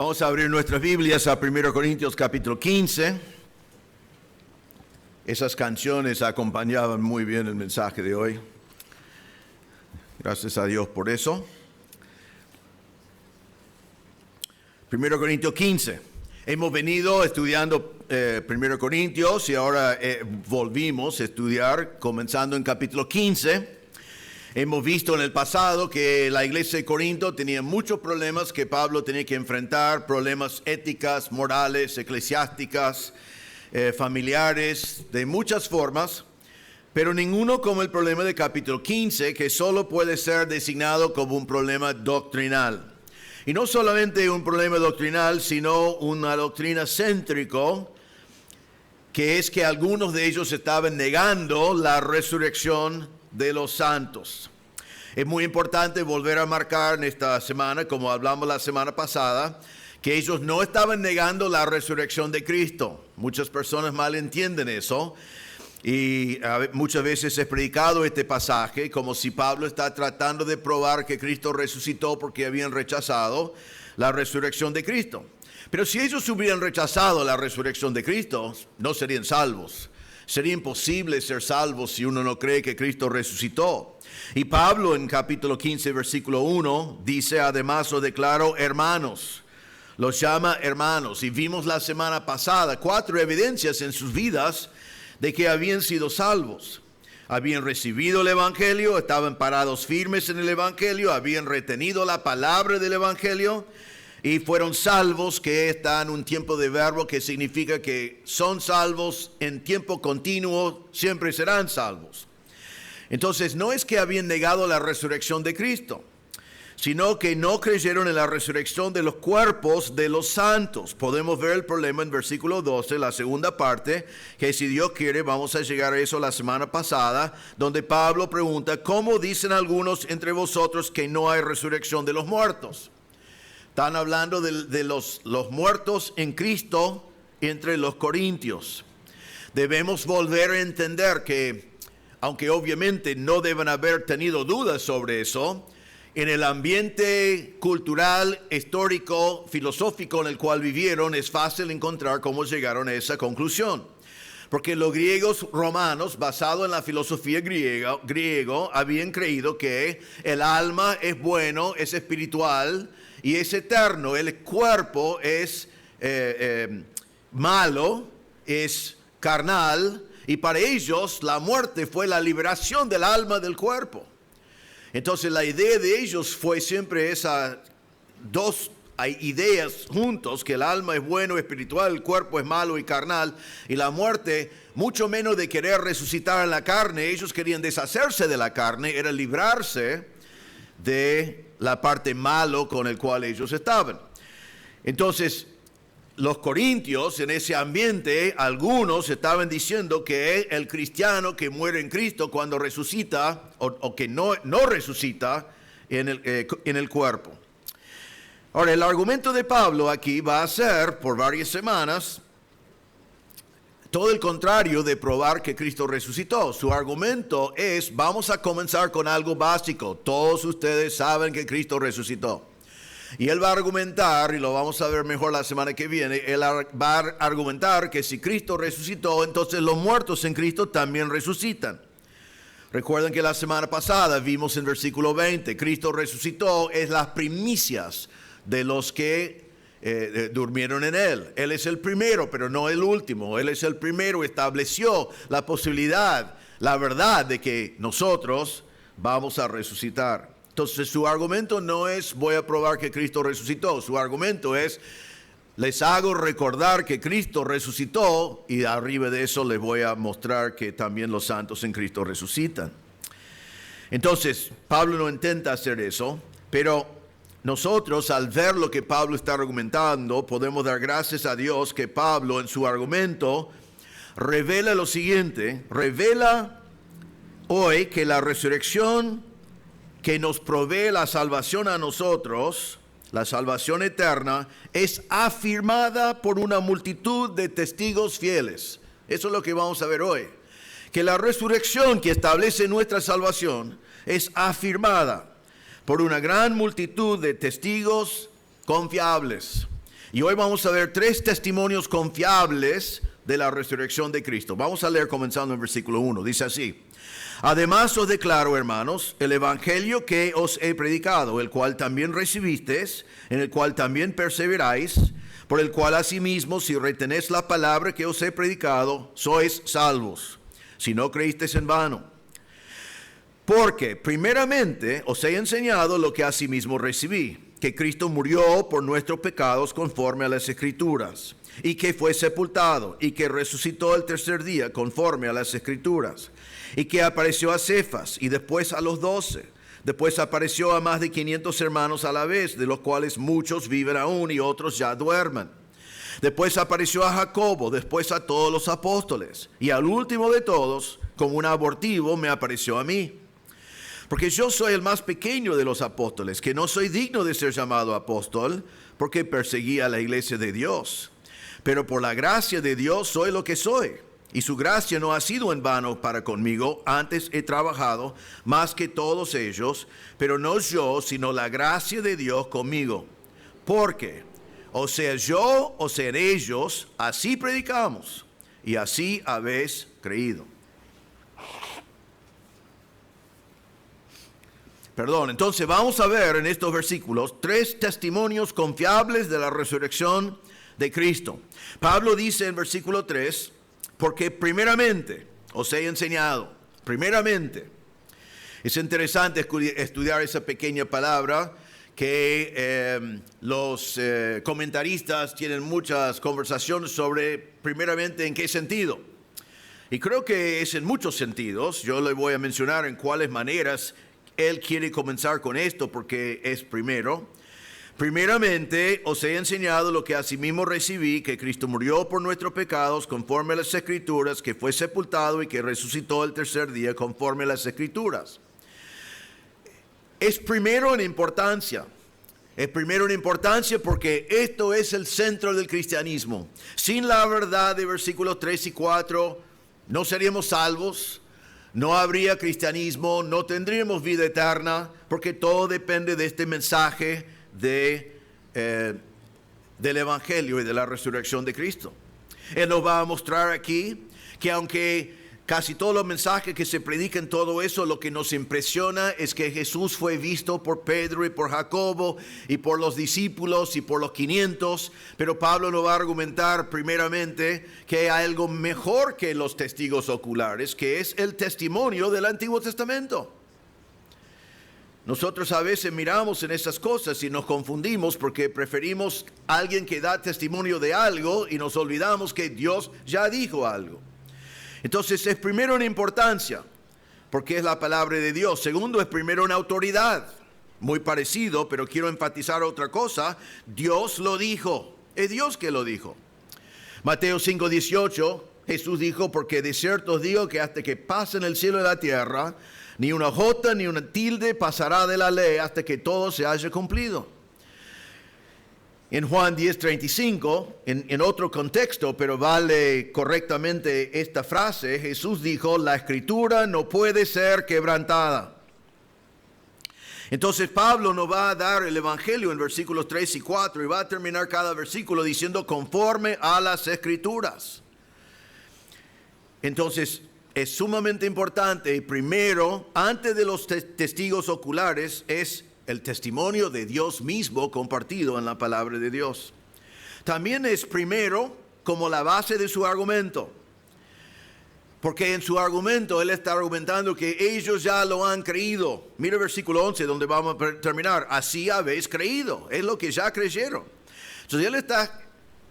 Vamos a abrir nuestras Biblias a 1 Corintios capítulo 15. Esas canciones acompañaban muy bien el mensaje de hoy. Gracias a Dios por eso. 1 Corintios 15. Hemos venido estudiando 1 Corintios y ahora volvimos a estudiar comenzando en capítulo 15. Hemos visto en el pasado que la iglesia de Corinto tenía muchos problemas que Pablo tenía que enfrentar, problemas éticas, morales, eclesiásticas, familiares, de muchas formas, pero ninguno como el problema de capítulo 15, que solo puede ser designado como un problema doctrinal. Y no solamente un problema doctrinal, sino una doctrina céntrico, que es que algunos de ellos estaban negando la resurrección de los santos. Es muy importante volver a marcar en esta semana, como hablamos la semana pasada, que ellos no estaban negando la resurrección de Cristo. Muchas personas malentienden eso y muchas veces he predicado este pasaje como si Pablo está tratando de probar que Cristo resucitó porque habían rechazado la resurrección de Cristo. Pero si ellos hubieran rechazado la resurrección de Cristo, no serían salvos. Sería imposible ser salvo si uno no cree que Cristo resucitó. Y Pablo en capítulo 15, versículo 1, dice además o declaró hermanos. Los llama hermanos. Y vimos la semana pasada 4 evidencias en sus vidas de que habían sido salvos. Habían recibido el Evangelio, estaban parados firmes en el Evangelio, habían retenido la palabra del Evangelio y fueron salvos, que está en un tiempo de verbo que significa que son salvos en tiempo continuo, siempre serán salvos. Entonces no es que habían negado la resurrección de Cristo, sino que no creyeron en la resurrección de los cuerpos de los santos. Podemos ver el problema en versículo 12, la segunda parte, que si Dios quiere vamos a llegar a eso la semana pasada, donde Pablo pregunta, ¿cómo dicen algunos entre vosotros que no hay resurrección de los muertos? Están hablando de los muertos en Cristo entre los corintios. Debemos volver a entender que, aunque obviamente no deben haber tenido dudas sobre eso, en el ambiente cultural, histórico, filosófico en el cual vivieron, es fácil encontrar cómo llegaron a esa conclusión. Porque los griegos romanos, basado en la filosofía griego, habían creído que el alma es bueno, es espiritual y es eterno. El cuerpo es malo, es carnal, y para ellos la muerte fue la liberación del alma del cuerpo. Entonces la idea de ellos fue siempre esas dos ideas juntos, que el alma es bueno, espiritual, el cuerpo es malo y carnal, y la muerte, mucho menos de querer resucitar en la carne, ellos querían deshacerse de la carne, era librarse de la parte malo con el cual ellos estaban. Entonces, los corintios en ese ambiente, algunos estaban diciendo que el cristiano que muere en Cristo cuando resucita, o que no resucita en el cuerpo. Ahora, el argumento de Pablo aquí va a ser, por varias semanas, todo el contrario de probar que Cristo resucitó. Su argumento es, vamos a comenzar con algo básico. Todos ustedes saben que Cristo resucitó. Y él va a argumentar, y lo vamos a ver mejor la semana que viene, él va a argumentar que si Cristo resucitó, entonces los muertos en Cristo también resucitan. Recuerden que la semana pasada vimos en versículo 20, Cristo resucitó, es las primicias de los que durmieron en Él. Él es el primero, pero no el último. Él es el primero, estableció la posibilidad, la verdad de que nosotros vamos a resucitar. Entonces su argumento no es voy a probar que Cristo resucitó. Su argumento es les hago recordar que Cristo resucitó y arriba de eso les voy a mostrar que también los santos en Cristo resucitan. Entonces Pablo no intenta hacer eso, pero nosotros, al ver lo que Pablo está argumentando, podemos dar gracias a Dios que Pablo en su argumento revela lo siguiente, revela hoy que la resurrección que nos provee la salvación a nosotros, la salvación eterna, es afirmada por una multitud de testigos fieles. Eso es lo que vamos a ver hoy. Que la resurrección que establece nuestra salvación es afirmada por una gran multitud de testigos confiables. Y hoy vamos a ver 3 testimonios confiables de la resurrección de Cristo. Vamos a leer comenzando en versículo 1. Dice así: además os declaro, hermanos, el evangelio que os he predicado, el cual también recibisteis, en el cual también perseveráis, por el cual asimismo, si retenéis la palabra que os he predicado, sois salvos, si no creísteis en vano. Porque primeramente os he enseñado lo que asimismo recibí, que Cristo murió por nuestros pecados conforme a las Escrituras, y que fue sepultado, y que resucitó el tercer día conforme a las Escrituras, y que apareció a Cefas, y después a los 12. Después apareció a más de 500 hermanos a la vez, de los cuales muchos viven aún y otros ya duermen. Después apareció a Jacobo, después a todos los apóstoles, y al último de todos, como un abortivo, me apareció a mí. Porque yo soy el más pequeño de los apóstoles, que no soy digno de ser llamado apóstol, porque perseguía a la iglesia de Dios. Pero por la gracia de Dios soy lo que soy. Y su gracia no ha sido en vano para conmigo, antes he trabajado más que todos ellos, pero no yo, sino la gracia de Dios conmigo. Porque, o sea yo, o sea ellos, así predicamos, y así habéis creído. Entonces vamos a ver en estos versículos 3 testimonios confiables de la resurrección de Cristo. Pablo dice en versículo 3, porque primeramente os he enseñado, primeramente. Es interesante estudiar esa pequeña palabra que los comentaristas tienen muchas conversaciones sobre primeramente en qué sentido. Y creo que es en muchos sentidos. Yo le voy a mencionar en cuáles maneras él quiere comenzar con esto, porque es primero. Primeramente, os he enseñado lo que asimismo recibí, que Cristo murió por nuestros pecados conforme a las Escrituras, que fue sepultado y que resucitó el tercer día conforme a las Escrituras. Es primero en importancia. Es primero en importancia porque esto es el centro del cristianismo. Sin la verdad de versículos 3 y 4, no seríamos salvos. No habría cristianismo, no tendríamos vida eterna, porque todo depende de este mensaje del Evangelio y de la resurrección de Cristo. Él nos va a mostrar aquí que aunque casi todos los mensajes que se predican, todo eso, lo que nos impresiona es que Jesús fue visto por Pedro y por Jacobo y por los discípulos y por los 500, pero Pablo nos va a argumentar primeramente que hay algo mejor que los testigos oculares, que es el testimonio del Antiguo Testamento. Nosotros a veces miramos en esas cosas y nos confundimos porque preferimos a alguien que da testimonio de algo y nos olvidamos que Dios ya dijo algo. Entonces es primero en importancia, porque es la palabra de Dios. Segundo, es primero en autoridad. Muy parecido, pero quiero enfatizar otra cosa. Dios lo dijo. Es Dios que lo dijo. Mateo 5:18, Jesús dijo, porque de cierto os digo que hasta que pasen el cielo y la tierra, ni una jota ni una tilde pasará de la ley hasta que todo se haya cumplido. En Juan 10:35, en otro contexto, pero vale correctamente esta frase, Jesús dijo, la escritura no puede ser quebrantada. Entonces Pablo nos va a dar el evangelio en versículos 3 y 4 y va a terminar cada versículo diciendo conforme a las escrituras. Entonces es sumamente importante y primero, antes de los testigos oculares, es el testimonio de Dios mismo compartido en la palabra de Dios. También es primero como la base de su argumento. Porque en su argumento él está argumentando que ellos ya lo han creído. Mira el versículo 11 donde vamos a terminar. Así habéis creído. Es lo que ya creyeron. Entonces él está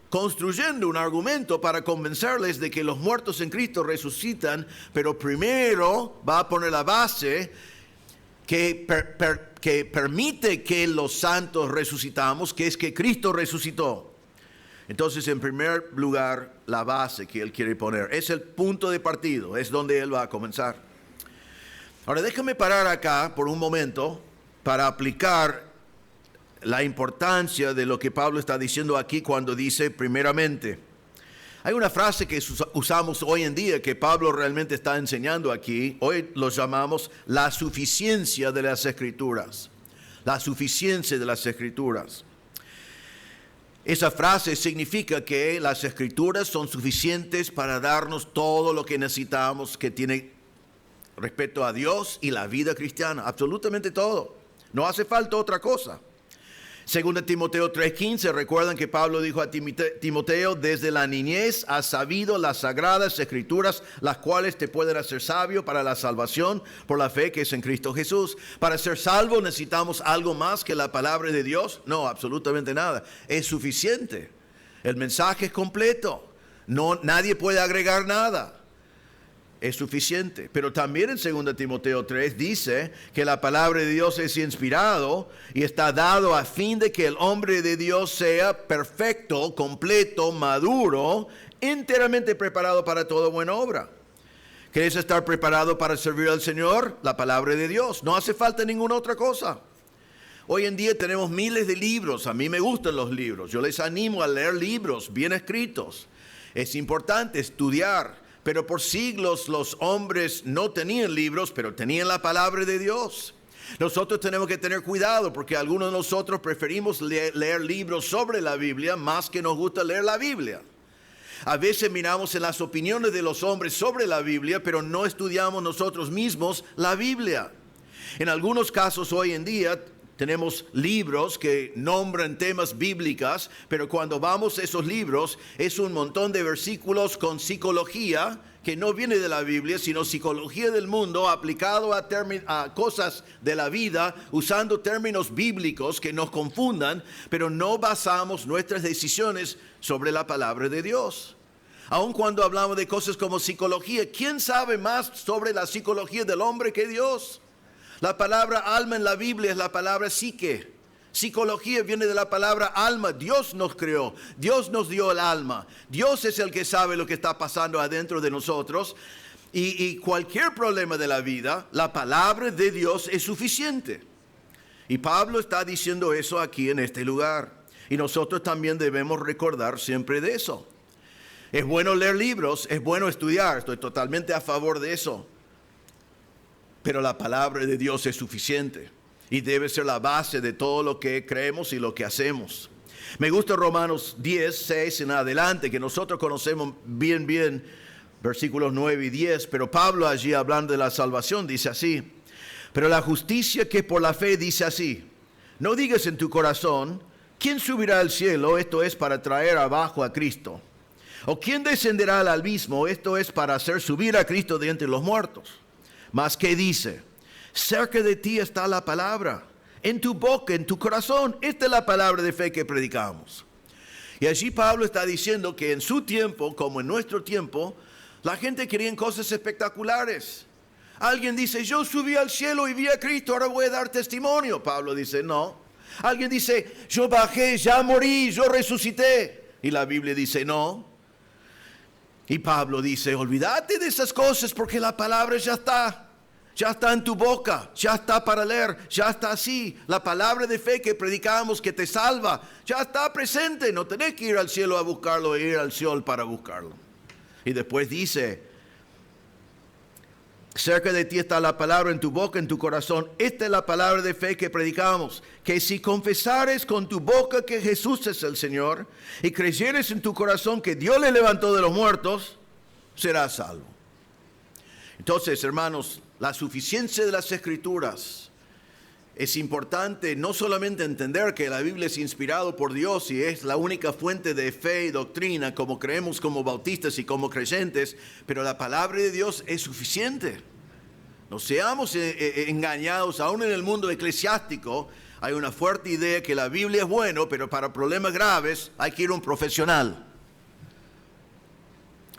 construyendo un argumento para convencerles de que los muertos en Cristo resucitan. Pero primero va a poner la base que permite que los santos resucitamos, que es que Cristo resucitó. Entonces, en primer lugar, la base que él quiere poner es el punto de partido, es donde él va a comenzar. Ahora, déjame parar acá por un momento para aplicar la importancia de lo que Pablo está diciendo aquí cuando dice primeramente. Hay una frase que usamos hoy en día que Pablo realmente está enseñando aquí. Hoy lo llamamos la suficiencia de las Escrituras. La suficiencia de las Escrituras. Esa frase significa que las Escrituras son suficientes para darnos todo lo que necesitamos que tiene respecto a Dios y la vida cristiana, absolutamente todo. No hace falta otra cosa. Según Timoteo 3:15, recuerdan que Pablo dijo a Timoteo, desde la niñez has sabido las sagradas escrituras, las cuales te pueden hacer sabio para la salvación por la fe que es en Cristo Jesús. Para ser salvo necesitamos algo más que la palabra de Dios. No, absolutamente nada. Es suficiente. El mensaje es completo. Nadie puede agregar nada. Es suficiente. Pero también en 2 Timoteo 3 dice que la palabra de Dios es inspirado y está dado a fin de que el hombre de Dios sea perfecto, completo, maduro, enteramente preparado para toda buena obra. ¿Quieres estar preparado para servir al Señor? La palabra de Dios. No hace falta ninguna otra cosa. Hoy en día tenemos miles de libros. A mí me gustan los libros. Yo les animo a leer libros bien escritos. Es importante estudiar. Pero por siglos los hombres no tenían libros, pero tenían la palabra de Dios. Nosotros tenemos que tener cuidado porque algunos de nosotros preferimos leer libros sobre la Biblia más que nos gusta leer la Biblia. A veces miramos en las opiniones de los hombres sobre la Biblia, pero no estudiamos nosotros mismos la Biblia. En algunos casos hoy en día tenemos libros que nombran temas bíblicos, pero cuando vamos a esos libros es un montón de versículos con psicología que no viene de la Biblia, sino psicología del mundo aplicado a cosas de la vida, usando términos bíblicos que nos confundan, pero no basamos nuestras decisiones sobre la palabra de Dios. Aun cuando hablamos de cosas como psicología, ¿quién sabe más sobre la psicología del hombre que Dios? La palabra alma en la Biblia es la palabra psique. Psicología viene de la palabra alma. Dios nos creó, Dios nos dio el alma. Dios es el que sabe lo que está pasando adentro de nosotros. Y cualquier problema de la vida, la palabra de Dios es suficiente. Y Pablo está diciendo eso aquí en este lugar. Y nosotros también debemos recordar siempre de eso. Es bueno leer libros, es bueno estudiar, estoy totalmente a favor de eso. Pero la palabra de Dios es suficiente y debe ser la base de todo lo que creemos y lo que hacemos. Me gusta Romanos 10, 6 en adelante, que nosotros conocemos bien, versículos 9 y 10, pero Pablo allí hablando de la salvación dice así, pero la justicia que por la fe dice así, no digas en tu corazón, ¿quién subirá al cielo? Esto es para traer abajo a Cristo. ¿O quién descenderá al abismo? Esto es para hacer subir a Cristo de entre los muertos. Mas ¿qué dice? Cerca de ti está la palabra, en tu boca, en tu corazón. Esta es la palabra de fe que predicamos. Y allí Pablo está diciendo que en su tiempo, como en nuestro tiempo, la gente quería cosas espectaculares. Alguien dice, yo subí al cielo y vi a Cristo, ahora voy a dar testimonio. Pablo dice, no. Alguien dice, yo bajé, ya morí, yo resucité. Y la Biblia dice, no. Y Pablo dice, olvídate de esas cosas porque la palabra ya está en tu boca, ya está para leer, ya está así. La palabra de fe que predicamos que te salva, ya está presente, no tenés que ir al cielo a buscarlo, ir al sol para buscarlo. Y después dice, cerca de ti está la palabra en tu boca, en tu corazón. Esta es la palabra de fe que predicamos, que si confesares con tu boca que Jesús es el Señor y creyeres en tu corazón que Dios le levantó de los muertos, serás salvo. Entonces, hermanos, la suficiencia de las Escrituras es importante no solamente entender que la Biblia es inspirada por Dios y es la única fuente de fe y doctrina como creemos como bautistas y como creyentes, pero la palabra de Dios es suficiente. No seamos engañados, aún en el mundo eclesiástico hay una fuerte idea que la Biblia es bueno, pero para problemas graves hay que ir a un profesional.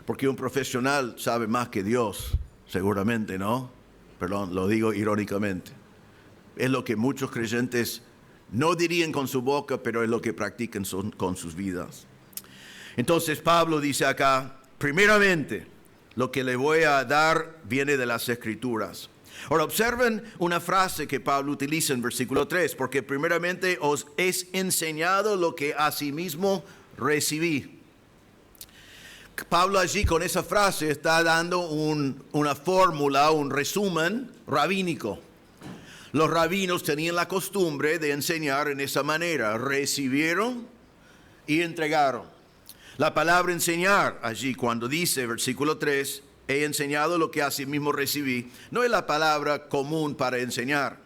Porque un profesional sabe más que Dios, seguramente, ¿no? Perdón, lo digo irónicamente. Es lo que muchos creyentes no dirían con su boca, pero es lo que practican con sus vidas. Entonces Pablo dice acá, primeramente, lo que le voy a dar viene de las Escrituras. Ahora observen una frase que Pablo utiliza en versículo 3, porque primeramente os es enseñado lo que asimismo recibí. Pablo allí con esa frase está dando una fórmula, un resumen rabínico. Los rabinos tenían la costumbre de enseñar en esa manera. Recibieron y entregaron. La palabra enseñar allí, cuando dice, versículo 3, he enseñado lo que asimismo recibí, no es la palabra común para enseñar.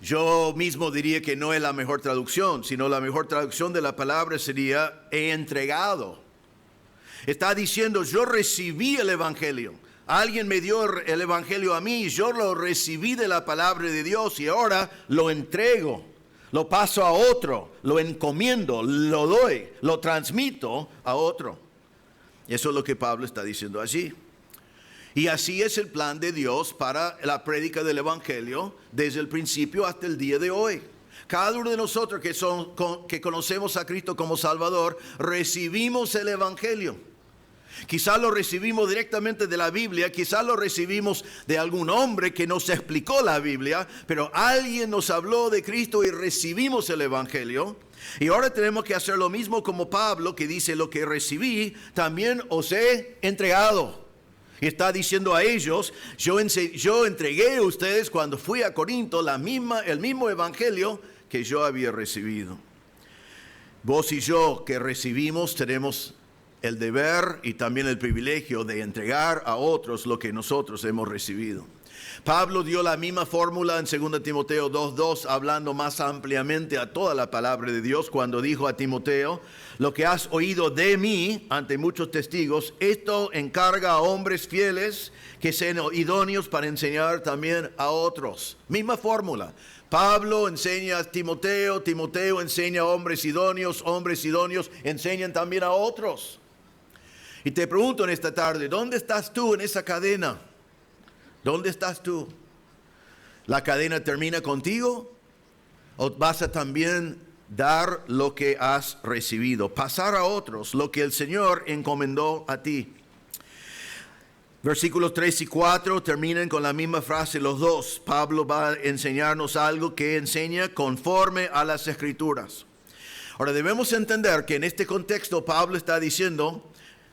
Yo mismo diría que no es la mejor traducción, sino la mejor traducción de la palabra sería he entregado. Está diciendo, yo recibí el Evangelio. Alguien me dio el Evangelio a mí, yo lo recibí de la palabra de Dios y ahora lo entrego. Lo paso a otro, lo encomiendo, lo doy, lo transmito a otro. Eso es lo que Pablo está diciendo allí. Y así es el plan de Dios para la prédica del Evangelio desde el principio hasta el día de hoy. Cada uno de nosotros que conocemos a Cristo como Salvador, recibimos el Evangelio. Quizás lo recibimos directamente de la Biblia, quizás lo recibimos de algún hombre que nos explicó la Biblia, pero alguien nos habló de Cristo y recibimos el Evangelio. Y ahora tenemos que hacer lo mismo como Pablo, que dice, lo que recibí, también os he entregado. Y está diciendo a ellos, yo entregué a ustedes cuando fui a Corinto el mismo Evangelio que yo había recibido. Vos y yo que recibimos tenemos el deber y también el privilegio de entregar a otros lo que nosotros hemos recibido. Pablo dio la misma fórmula en 2 Timoteo 2:2, hablando más ampliamente a toda la palabra de Dios, cuando dijo a Timoteo, lo que has oído de mí ante muchos testigos, esto encarga a hombres fieles que sean idóneos para enseñar también a otros. Misma fórmula. Pablo enseña a Timoteo, Timoteo enseña a hombres idóneos enseñan también a otros. Y te pregunto en esta tarde, ¿dónde estás tú en esa cadena? ¿Dónde estás tú? ¿La cadena termina contigo? ¿O vas a también dar lo que has recibido? Pasar a otros lo que el Señor encomendó a ti. Versículos 3 y 4 terminan con la misma frase los dos. Pablo va a enseñarnos algo que enseña conforme a las Escrituras. Ahora debemos entender que en este contexto Pablo está diciendo,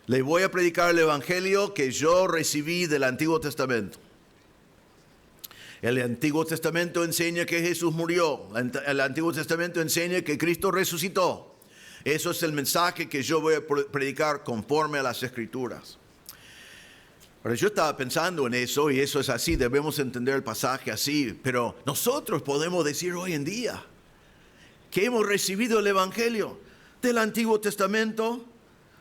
le voy a predicar el Evangelio que yo recibí del Antiguo Testamento. El Antiguo Testamento enseña que Jesús murió. El Antiguo Testamento enseña que Cristo resucitó. Eso es el mensaje que yo voy a predicar conforme a las Escrituras. Ahora yo estaba pensando en eso y eso es así. Debemos entender el pasaje así. Pero nosotros podemos decir hoy en día que hemos recibido el Evangelio del Antiguo Testamento,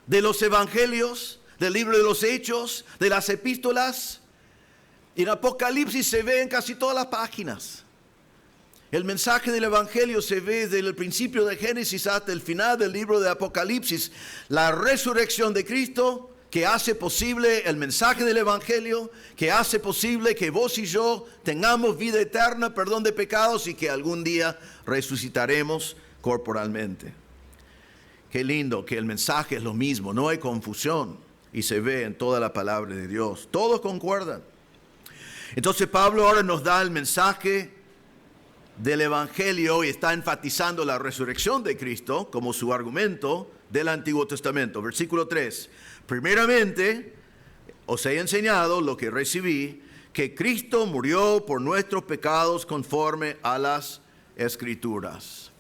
de los Evangelios, del libro de los Hechos, de las epístolas. En Apocalipsis se ve en casi todas las páginas. El mensaje del Evangelio se ve desde el principio de Génesis hasta el final del libro de Apocalipsis. La resurrección de Cristo que hace posible el mensaje del Evangelio, que hace posible que vos y yo tengamos vida eterna, perdón de pecados y que algún día resucitaremos corporalmente. Qué lindo que el mensaje es lo mismo, no hay confusión y se ve en toda la palabra de Dios. Todos concuerdan. Entonces Pablo ahora nos da el mensaje del Evangelio y está enfatizando la resurrección de Cristo como su argumento del Antiguo Testamento. Versículo 3. Primeramente, os he enseñado lo que recibí, que Cristo murió por nuestros pecados conforme a las Escrituras.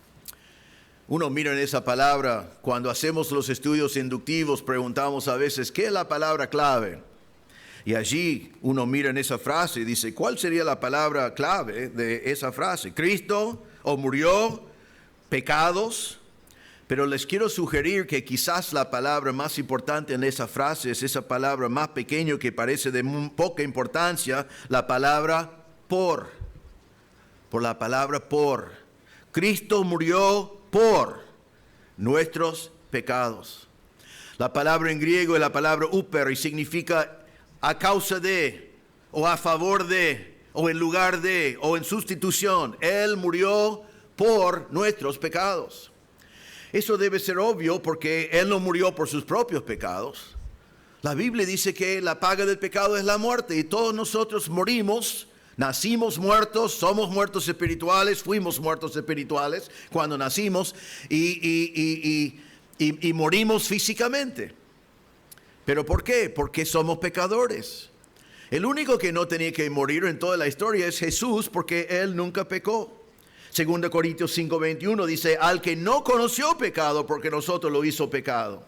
Uno mira en esa palabra, cuando hacemos los estudios inductivos, preguntamos a veces, ¿qué es la palabra clave? Y allí uno mira en esa frase y dice, ¿cuál sería la palabra clave de esa frase? Cristo o murió, pecados. Pero les quiero sugerir que quizás la palabra más importante en esa frase es esa palabra más pequeña que parece de poca importancia, la palabra por la palabra por. Cristo murió por nuestros pecados. La palabra en griego es la palabra uper y significa a causa de, o a favor de, o en lugar de, o en sustitución. Él murió por nuestros pecados. Eso debe ser obvio porque Él no murió por sus propios pecados. La Biblia dice que la paga del pecado es la muerte y todos nosotros morimos. Nacimos muertos, somos muertos espirituales, fuimos muertos espirituales cuando nacimos y morimos físicamente. ¿Pero por qué? Porque somos pecadores. El único que no tenía que morir en toda la historia es Jesús porque Él nunca pecó. 2 Corintios 5:21 dice, al que no conoció pecado, porque nosotros lo hizo pecado.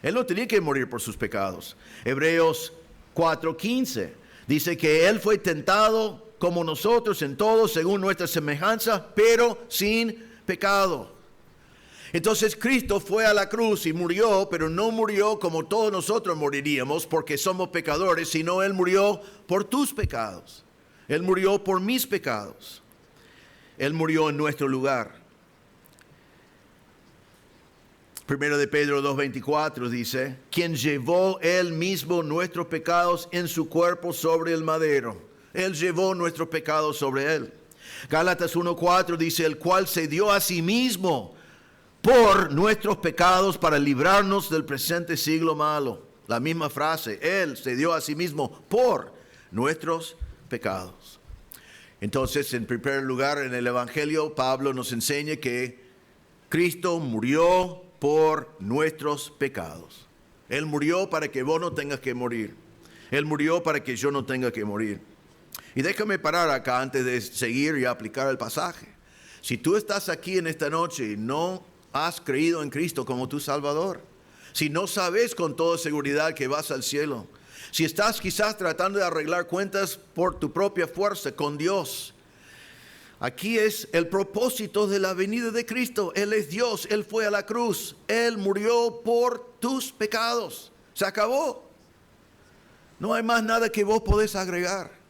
Él no tenía que morir por sus pecados. Hebreos 4:15 dice que Él fue tentado como nosotros en todo, según nuestra semejanza, pero sin pecado. Entonces Cristo fue a la cruz y murió, pero no murió como todos nosotros moriríamos porque somos pecadores, sino Él murió por tus pecados. Él murió por mis pecados. Él murió en nuestro lugar. Primero de Pedro 2:24 dice, quien llevó Él mismo nuestros pecados en su cuerpo sobre el madero. Él llevó nuestros pecados sobre Él. Gálatas 1:4 dice, el cual se dio a sí mismo por nuestros pecados para librarnos del presente siglo malo. La misma frase, Él se dio a sí mismo por nuestros pecados. Entonces, en primer lugar, en el Evangelio, Pablo nos enseña que Cristo murió por nuestros pecados. Él murió para que vos no tengas que morir. Él murió para que yo no tenga que morir. Y déjame parar acá antes de seguir y aplicar el pasaje. Si tú estás aquí en esta noche y no has creído en Cristo como tu Salvador, si no sabes con toda seguridad que vas al cielo, si estás quizás tratando de arreglar cuentas por tu propia fuerza con Dios, aquí es el propósito de la venida de Cristo. Él es Dios, Él fue a la cruz, Él murió por tus pecados. Se acabó. No hay más nada que vos podés agregar.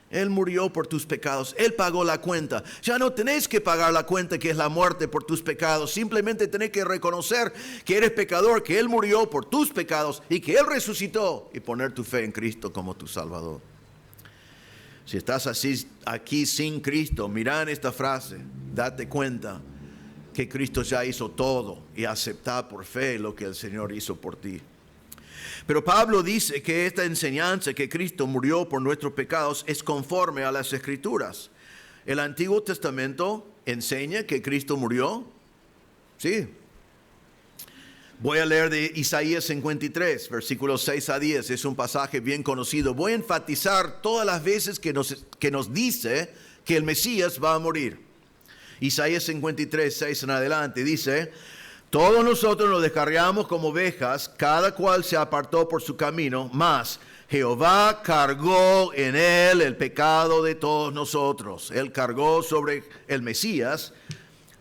Él murió por tus pecados. Él pagó la cuenta. Ya no tenés que pagar la cuenta que es la muerte por tus pecados. Simplemente tenés que reconocer que eres pecador, que Él murió por tus pecados y que Él resucitó y poner tu fe en Cristo como tu Salvador. Si estás así aquí sin Cristo, mira en esta frase, date cuenta que Cristo ya hizo todo y acepta por fe lo que el Señor hizo por ti. Pero Pablo dice que esta enseñanza que Cristo murió por nuestros pecados es conforme a las Escrituras. ¿El Antiguo Testamento enseña que Cristo murió? Sí. Voy a leer de Isaías 53, versículos 6 a 10. Es un pasaje bien conocido. Voy a enfatizar todas las veces que nos dice que el Mesías va a morir. Isaías 53, 6 en adelante dice, todos nosotros nos descarriamos como ovejas, cada cual se apartó por su camino, mas Jehová cargó en él el pecado de todos nosotros. Él cargó sobre el Mesías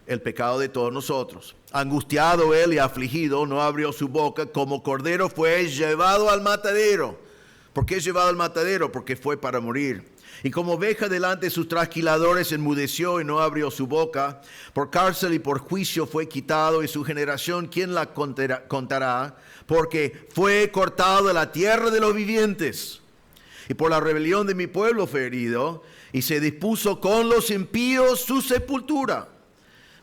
el pecado de todos nosotros. Angustiado él y afligido, no abrió su boca, como cordero fue llevado al matadero. ¿Por qué llevado al matadero? Porque fue para morir. Y como oveja delante de sus trasquiladores enmudeció y no abrió su boca. Por cárcel y por juicio fue quitado, y su generación, ¿quién la contará? Porque fue cortado de la tierra de los vivientes. Y por la rebelión de mi pueblo fue herido, y se dispuso con los impíos su sepultura.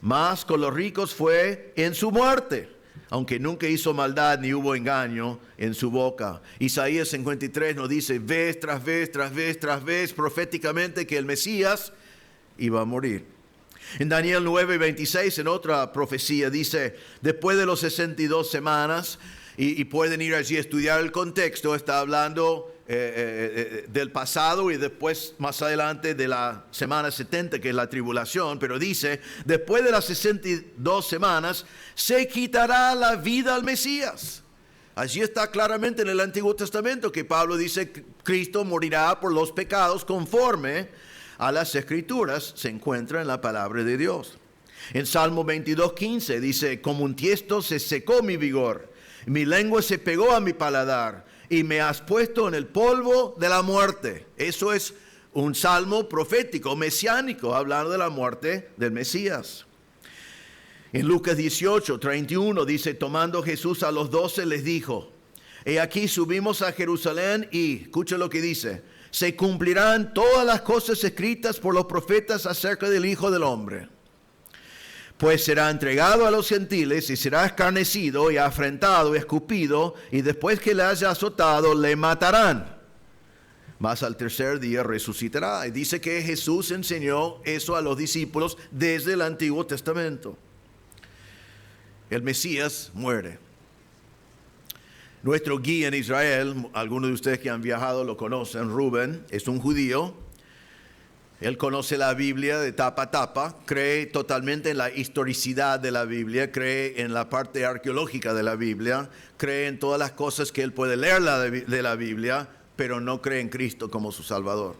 Mas con los ricos fue en su muerte, aunque nunca hizo maldad ni hubo engaño en su boca. Isaías 53 nos dice vez tras vez, tras vez, tras vez, proféticamente que el Mesías iba a morir. En Daniel 9:26, en otra profecía, dice, después de los 62 semanas, y pueden ir allí a estudiar el contexto, está hablando del pasado y después más adelante de la semana 70, que es la tribulación, pero dice, después de las 62 semanas se quitará la vida al Mesías. Allí está claramente en el Antiguo Testamento que Pablo dice que Cristo morirá por los pecados conforme a las Escrituras, se encuentra en la palabra de Dios. En Salmo 22:15 dice, como un tiesto se secó mi vigor, mi lengua se pegó a mi paladar, y me has puesto en el polvo de la muerte. Eso es un salmo profético, mesiánico, hablando de la muerte del Mesías. En Lucas 18:31 dice, tomando Jesús a los 12 les dijo, he aquí subimos a Jerusalén y, escucha lo que dice, se cumplirán todas las cosas escritas por los profetas acerca del Hijo del Hombre. Pues será entregado a los gentiles y será escarnecido y afrentado y escupido, y después que le haya azotado le matarán. Mas al tercer día resucitará. Y dice que Jesús enseñó eso a los discípulos desde el Antiguo Testamento. El Mesías muere. Nuestro guía en Israel, algunos de ustedes que han viajado lo conocen, Rubén, es un judío. Él conoce la Biblia de tapa a tapa, cree totalmente en la historicidad de la Biblia, cree en la parte arqueológica de la Biblia, cree en todas las cosas que él puede leer de la Biblia, pero no cree en Cristo como su Salvador.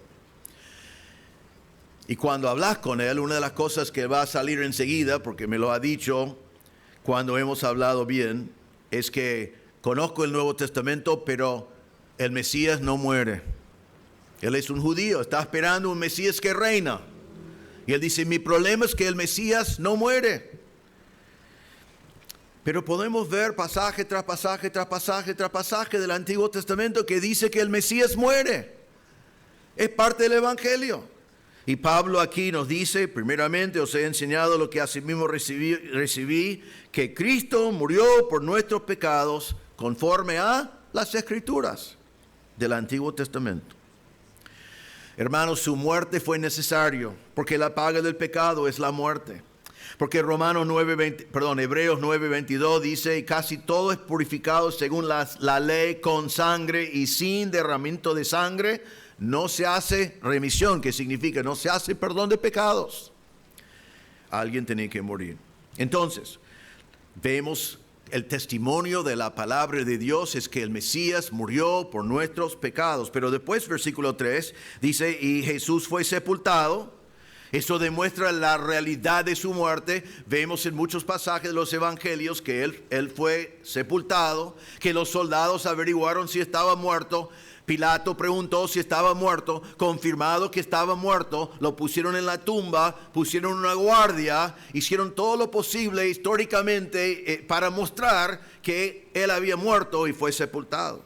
Y cuando hablas con él, una de las cosas que va a salir enseguida, porque me lo ha dicho cuando hemos hablado bien, es que conozco el Nuevo Testamento, pero el Mesías no muere. Él es un judío, está esperando un Mesías que reina. Y él dice, mi problema es que el Mesías no muere. Pero podemos ver pasaje tras pasaje, tras pasaje, tras pasaje del Antiguo Testamento que dice que el Mesías muere. Es parte del Evangelio. Y Pablo aquí nos dice, primeramente os he enseñado lo que asimismo recibí, que Cristo murió por nuestros pecados conforme a las Escrituras del Antiguo Testamento. Hermanos, su muerte fue necesario, porque la paga del pecado es la muerte. Porque Hebreos 9:22 dice, y casi todo es purificado según la ley con sangre, y sin derramamiento de sangre no se hace remisión, que significa no se hace perdón de pecados. Alguien tenía que morir. Entonces, vemos el testimonio de la palabra de Dios es que el Mesías murió por nuestros pecados. Pero después, versículo 3, dice, y Jesús fue sepultado. Eso demuestra la realidad de su muerte. Vemos en muchos pasajes de los evangelios que él fue sepultado, que los soldados averiguaron si estaba muerto. Pilato preguntó si estaba muerto, confirmado que estaba muerto, lo pusieron en la tumba, pusieron una guardia, hicieron todo lo posible históricamente para mostrar que él había muerto y fue sepultado.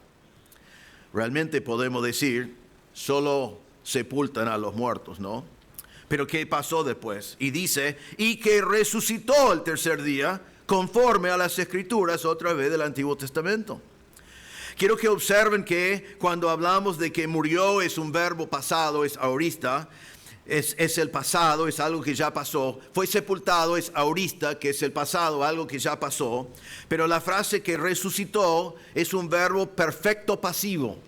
Realmente podemos decir, solo sepultan a los muertos, ¿no? Pero ¿qué pasó después? Y dice, y que resucitó el tercer día, conforme a las Escrituras, otra vez del Antiguo Testamento. Quiero que observen que cuando hablamos de que murió es un verbo pasado, es aorista, es el pasado, es algo que ya pasó. Fue sepultado, es aorista, que es el pasado, algo que ya pasó. Pero la frase que resucitó es un verbo perfecto pasivo.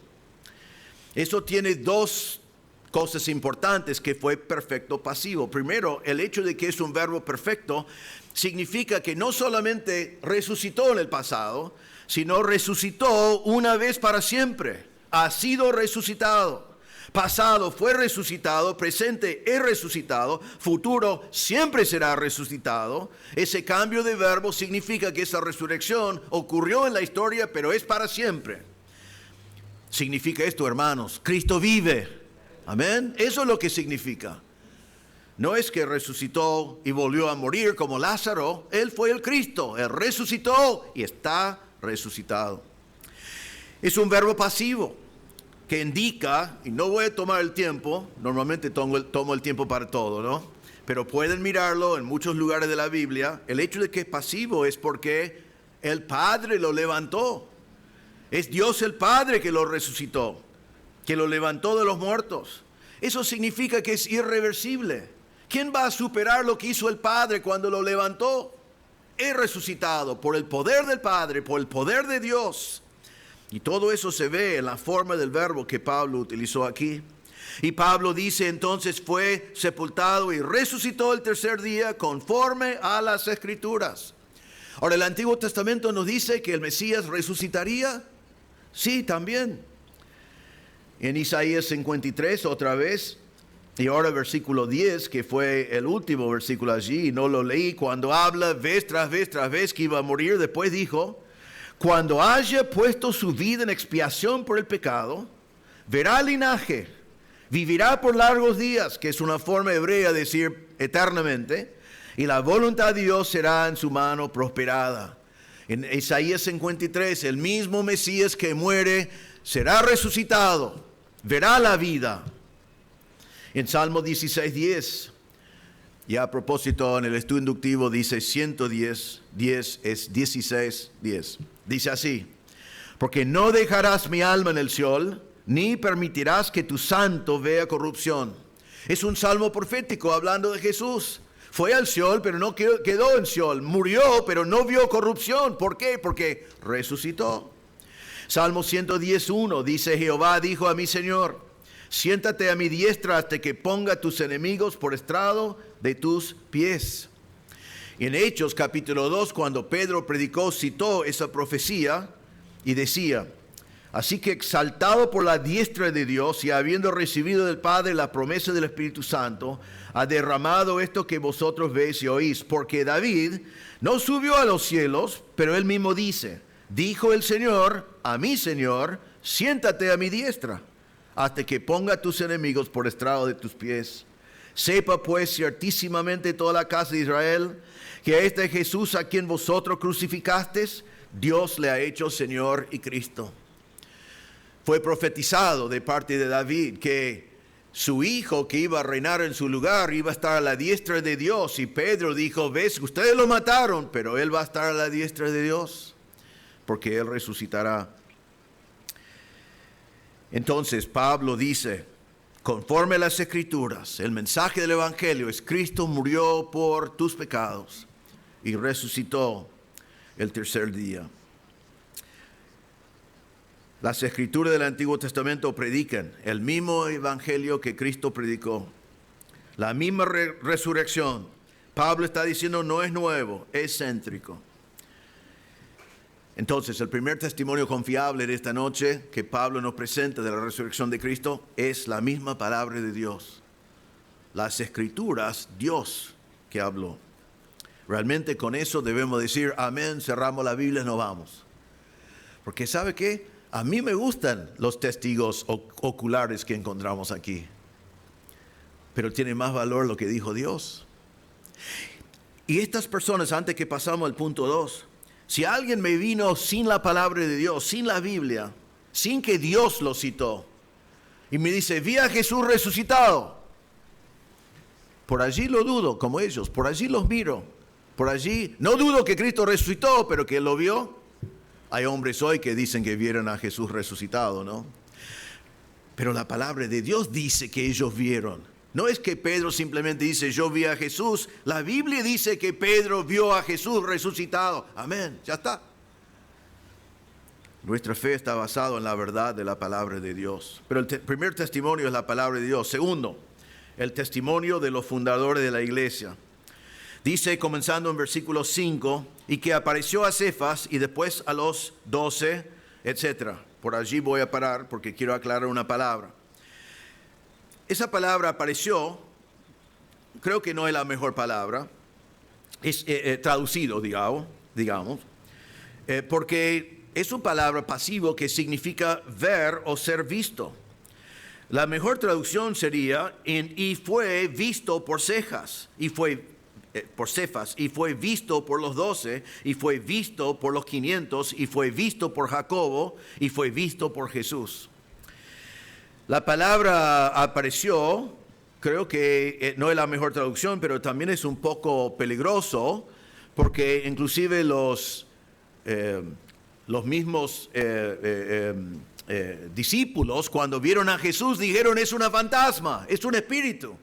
Eso tiene dos cosas importantes que fue perfecto pasivo. Primero, el hecho de que es un verbo perfecto significa que no solamente resucitó en el pasado, sino resucitó una vez para siempre. Ha sido resucitado. Pasado fue resucitado, presente es resucitado, futuro siempre será resucitado. Ese cambio de verbo significa que esa resurrección ocurrió en la historia, pero es para siempre. Significa esto, hermanos, Cristo vive. Amén. Eso es lo que significa. No es que resucitó y volvió a morir como Lázaro. Él fue el Cristo. Él resucitó y está resucitado. Es un verbo pasivo que indica, y no voy a tomar el tiempo, normalmente tomo el tiempo para todo, ¿no? Pero pueden mirarlo en muchos lugares de la Biblia. El hecho de que es pasivo es porque el Padre lo levantó. Es Dios el Padre que lo resucitó, que lo levantó de los muertos. Eso significa que es irreversible. ¿Quién va a superar lo que hizo el Padre cuando lo levantó? Es resucitado por el poder del Padre, por el poder de Dios. Y todo eso se ve en la forma del verbo que Pablo utilizó aquí. Y Pablo dice entonces fue sepultado y resucitó el tercer día conforme a las Escrituras. Ahora el Antiguo Testamento nos dice que el Mesías resucitaría. Sí, también. En Isaías 53 otra vez. Y ahora versículo 10, que fue el último versículo allí, y no lo leí, cuando habla vez tras vez que iba a morir, después dijo, cuando haya puesto su vida en expiación por el pecado, verá linaje, vivirá por largos días, que es una forma hebrea de decir eternamente, y la voluntad de Dios será en su mano prosperada. En Isaías 53, el mismo Mesías que muere será resucitado, verá la vida. En Salmo 16:10, y a propósito en el estudio inductivo dice 110, 10 es 16:10. Dice así, porque no dejarás mi alma en el Seol, ni permitirás que tu santo vea corrupción. Es un salmo profético hablando de Jesús. Fue al Seol, pero no quedó en Seol. Murió, pero no vio corrupción. ¿Por qué? Porque resucitó. Salmo 110:1 dice, Jehová dijo a mi Señor, Siéntate a mi diestra hasta que ponga a tus enemigos por estrado de tus pies. En Hechos capítulo 2, cuando Pedro predicó, citó esa profecía y decía: así que exaltado por la diestra de Dios y habiendo recibido del Padre la promesa del Espíritu Santo, ha derramado esto que vosotros veis y oís. Porque David no subió a los cielos, pero él mismo dice: dijo el Señor a mi Señor, siéntate a mi diestra, hasta que ponga a tus enemigos por estrado de tus pies. Sepa pues ciertísimamente toda la casa de Israel, que a este Jesús a quien vosotros crucificasteis, Dios le ha hecho Señor y Cristo. Fue profetizado de parte de David que su hijo que iba a reinar en su lugar iba a estar a la diestra de Dios. Y Pedro dijo: ves, ustedes lo mataron, pero él va a estar a la diestra de Dios, porque él resucitará. Entonces Pablo dice, conforme a las Escrituras, el mensaje del Evangelio es: Cristo murió por tus pecados y resucitó el tercer día. Las Escrituras del Antiguo Testamento predican el mismo Evangelio que Cristo predicó, la misma resurrección. Pablo está diciendo no es nuevo, es céntrico. Entonces, el primer testimonio confiable de esta noche que Pablo nos presenta de la resurrección de Cristo es la misma palabra de Dios. Las Escrituras, Dios que habló. Realmente con eso debemos decir amén, cerramos la Biblia y nos vamos. Porque ¿sabe qué? A mí me gustan los testigos oculares que encontramos aquí. Pero tiene más valor lo que dijo Dios. Y estas personas, antes que pasamos al punto 2, si alguien me vino sin la palabra de Dios, sin la Biblia, sin que Dios lo citó, y me dice, vi a Jesús resucitado, por allí lo dudo, como ellos, por allí los miro, por allí, no dudo que Cristo resucitó, pero que él lo vio. Hay hombres hoy que dicen que vieron a Jesús resucitado, ¿no? Pero la palabra de Dios dice que ellos vieron. No es que Pedro simplemente dice, yo vi a Jesús. La Biblia dice que Pedro vio a Jesús resucitado. Amén, ya está. Nuestra fe está basada en la verdad de la palabra de Dios. Pero el primer testimonio es la palabra de Dios. Segundo, el testimonio de los fundadores de la iglesia. Dice, comenzando en versículo 5, y que apareció a Cefas y después a los 12, etc. Por allí voy a parar porque quiero aclarar una palabra. Esa palabra apareció, creo que no es la mejor palabra, es traducido, digamos, porque es una palabra pasivo que significa ver o ser visto. La mejor traducción sería y fue visto por Cefas, y fue visto por los 12, y fue visto por los 500, y fue visto por Jacobo, y fue visto por Jesús. La palabra apareció, creo que no es la mejor traducción, pero también es un poco peligroso, porque inclusive los mismos discípulos, cuando vieron a Jesús, dijeron, es un fantasma, es un espíritu.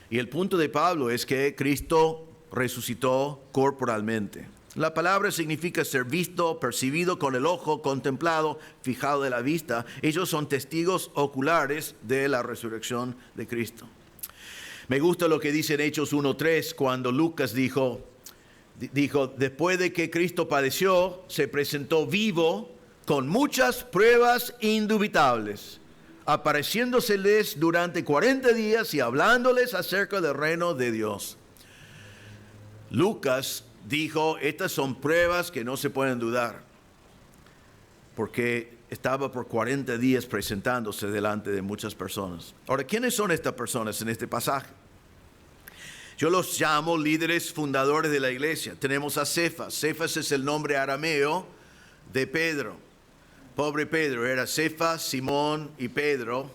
Y el punto de Pablo es que Cristo resucitó corporalmente. La palabra significa ser visto, percibido con el ojo, contemplado, fijado de la vista. Ellos son testigos oculares de la resurrección de Cristo. Me gusta lo que dice en Hechos 1:3, cuando Lucas dijo, después de que Cristo padeció, se presentó vivo con muchas pruebas indubitables, apareciéndoseles durante 40 días y hablándoles acerca del reino de Dios. Lucas dijo, estas son pruebas que no se pueden dudar, porque estaba por 40 días presentándose delante de muchas personas. Ahora, ¿quiénes son estas personas en este pasaje? Yo los llamo líderes fundadores de la iglesia. Tenemos a Cefas. Cefas es el nombre arameo de Pedro. Pobre Pedro, era Cefas, Simón y Pedro,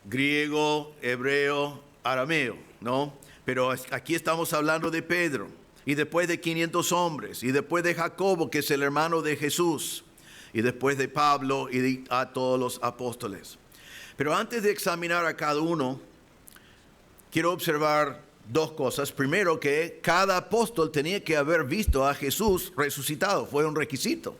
griego, hebreo, arameo, ¿no? Pero aquí estamos hablando de Pedro. Y después de 500 hombres, y después de Jacobo, que es el hermano de Jesús, y después de Pablo y a todos los apóstoles. Pero antes de examinar a cada uno, quiero observar dos cosas. Primero, que cada apóstol tenía que haber visto a Jesús resucitado, fue un requisito.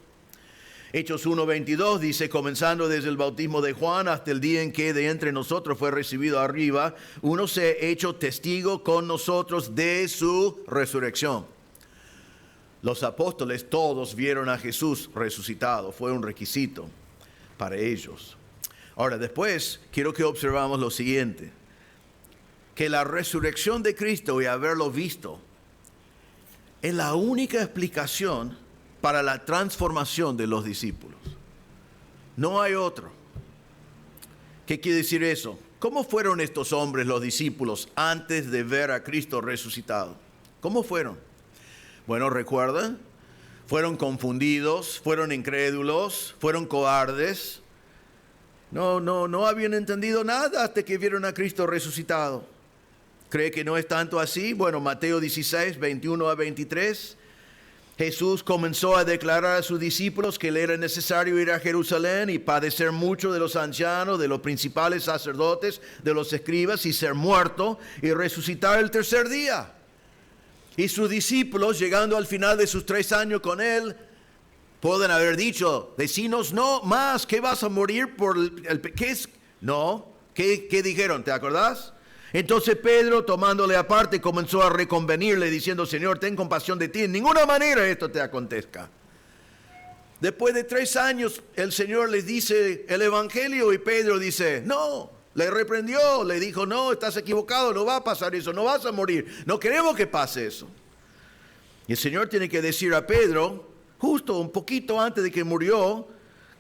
Hechos 1:22 dice, comenzando desde el bautismo de Juan hasta el día en que de entre nosotros fue recibido arriba, uno se ha hecho testigo con nosotros de su resurrección. Los apóstoles todos vieron a Jesús resucitado, fue un requisito para ellos. Ahora, después quiero que observamos lo siguiente, que la resurrección de Cristo y haberlo visto es la única explicación para la transformación de los discípulos. No hay otro. ¿Qué quiere decir eso? ¿Cómo fueron estos hombres, los discípulos, antes de ver a Cristo resucitado? ¿Cómo fueron? Bueno, ¿recuerdan? Fueron confundidos, fueron incrédulos, fueron cobardes. No habían entendido nada hasta que vieron a Cristo resucitado. ¿Cree que no es tanto así? Bueno, Mateo 16, 21 a 23. Jesús comenzó a declarar a sus discípulos que le era necesario ir a Jerusalén y padecer mucho de los ancianos, de los principales sacerdotes, de los escribas, y ser muerto y resucitar el tercer día. Y sus discípulos, llegando al final de sus 3 años con él, pueden haber dicho, decinos no más, que vas a morir por ¿qué es? No, ¿qué dijeron? ¿Te acordás? Entonces Pedro, tomándole aparte, comenzó a reconvenirle, diciendo, Señor, ten compasión de ti, en ninguna manera esto te acontezca. Después de 3 años, el Señor les dice el Evangelio y Pedro dice, no, le reprendió, le dijo, no, estás equivocado, no va a pasar eso, no vas a morir, no queremos que pase eso. Y el Señor tiene que decir a Pedro, justo un poquito antes de que murió,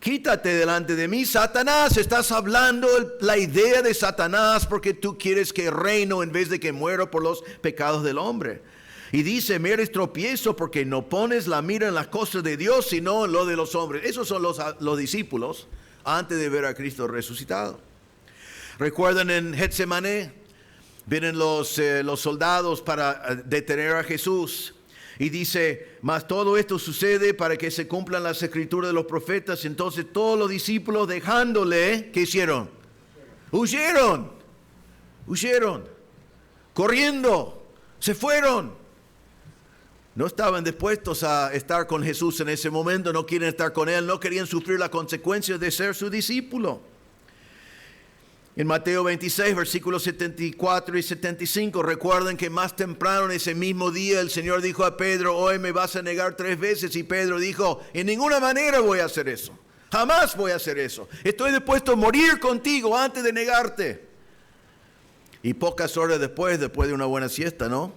quítate delante de mí, Satanás. Estás hablando la idea de Satanás porque tú quieres que reino en vez de que muera por los pecados del hombre. Y dice, me eres tropiezo porque no pones la mira en las cosas de Dios, sino en lo de los hombres. Esos son los discípulos antes de ver a Cristo resucitado. ¿Recuerdan en Getsemaní? Vienen los soldados para detener a Jesús. Y dice, mas todo esto sucede para que se cumplan las escrituras de los profetas. Entonces todos los discípulos dejándole, ¿qué hicieron? Huyeron, corriendo, se fueron. No estaban dispuestos a estar con Jesús en ese momento, no quieren estar con Él, no querían sufrir las consecuencias de ser su discípulo. En Mateo 26, versículos 74 y 75, recuerden que más temprano en ese mismo día el Señor dijo a Pedro, hoy me vas a negar 3 veces. Y Pedro dijo, en ninguna manera voy a hacer eso, jamás voy a hacer eso. Estoy dispuesto a morir contigo antes de negarte. Y pocas horas después de una buena siesta, ¿no?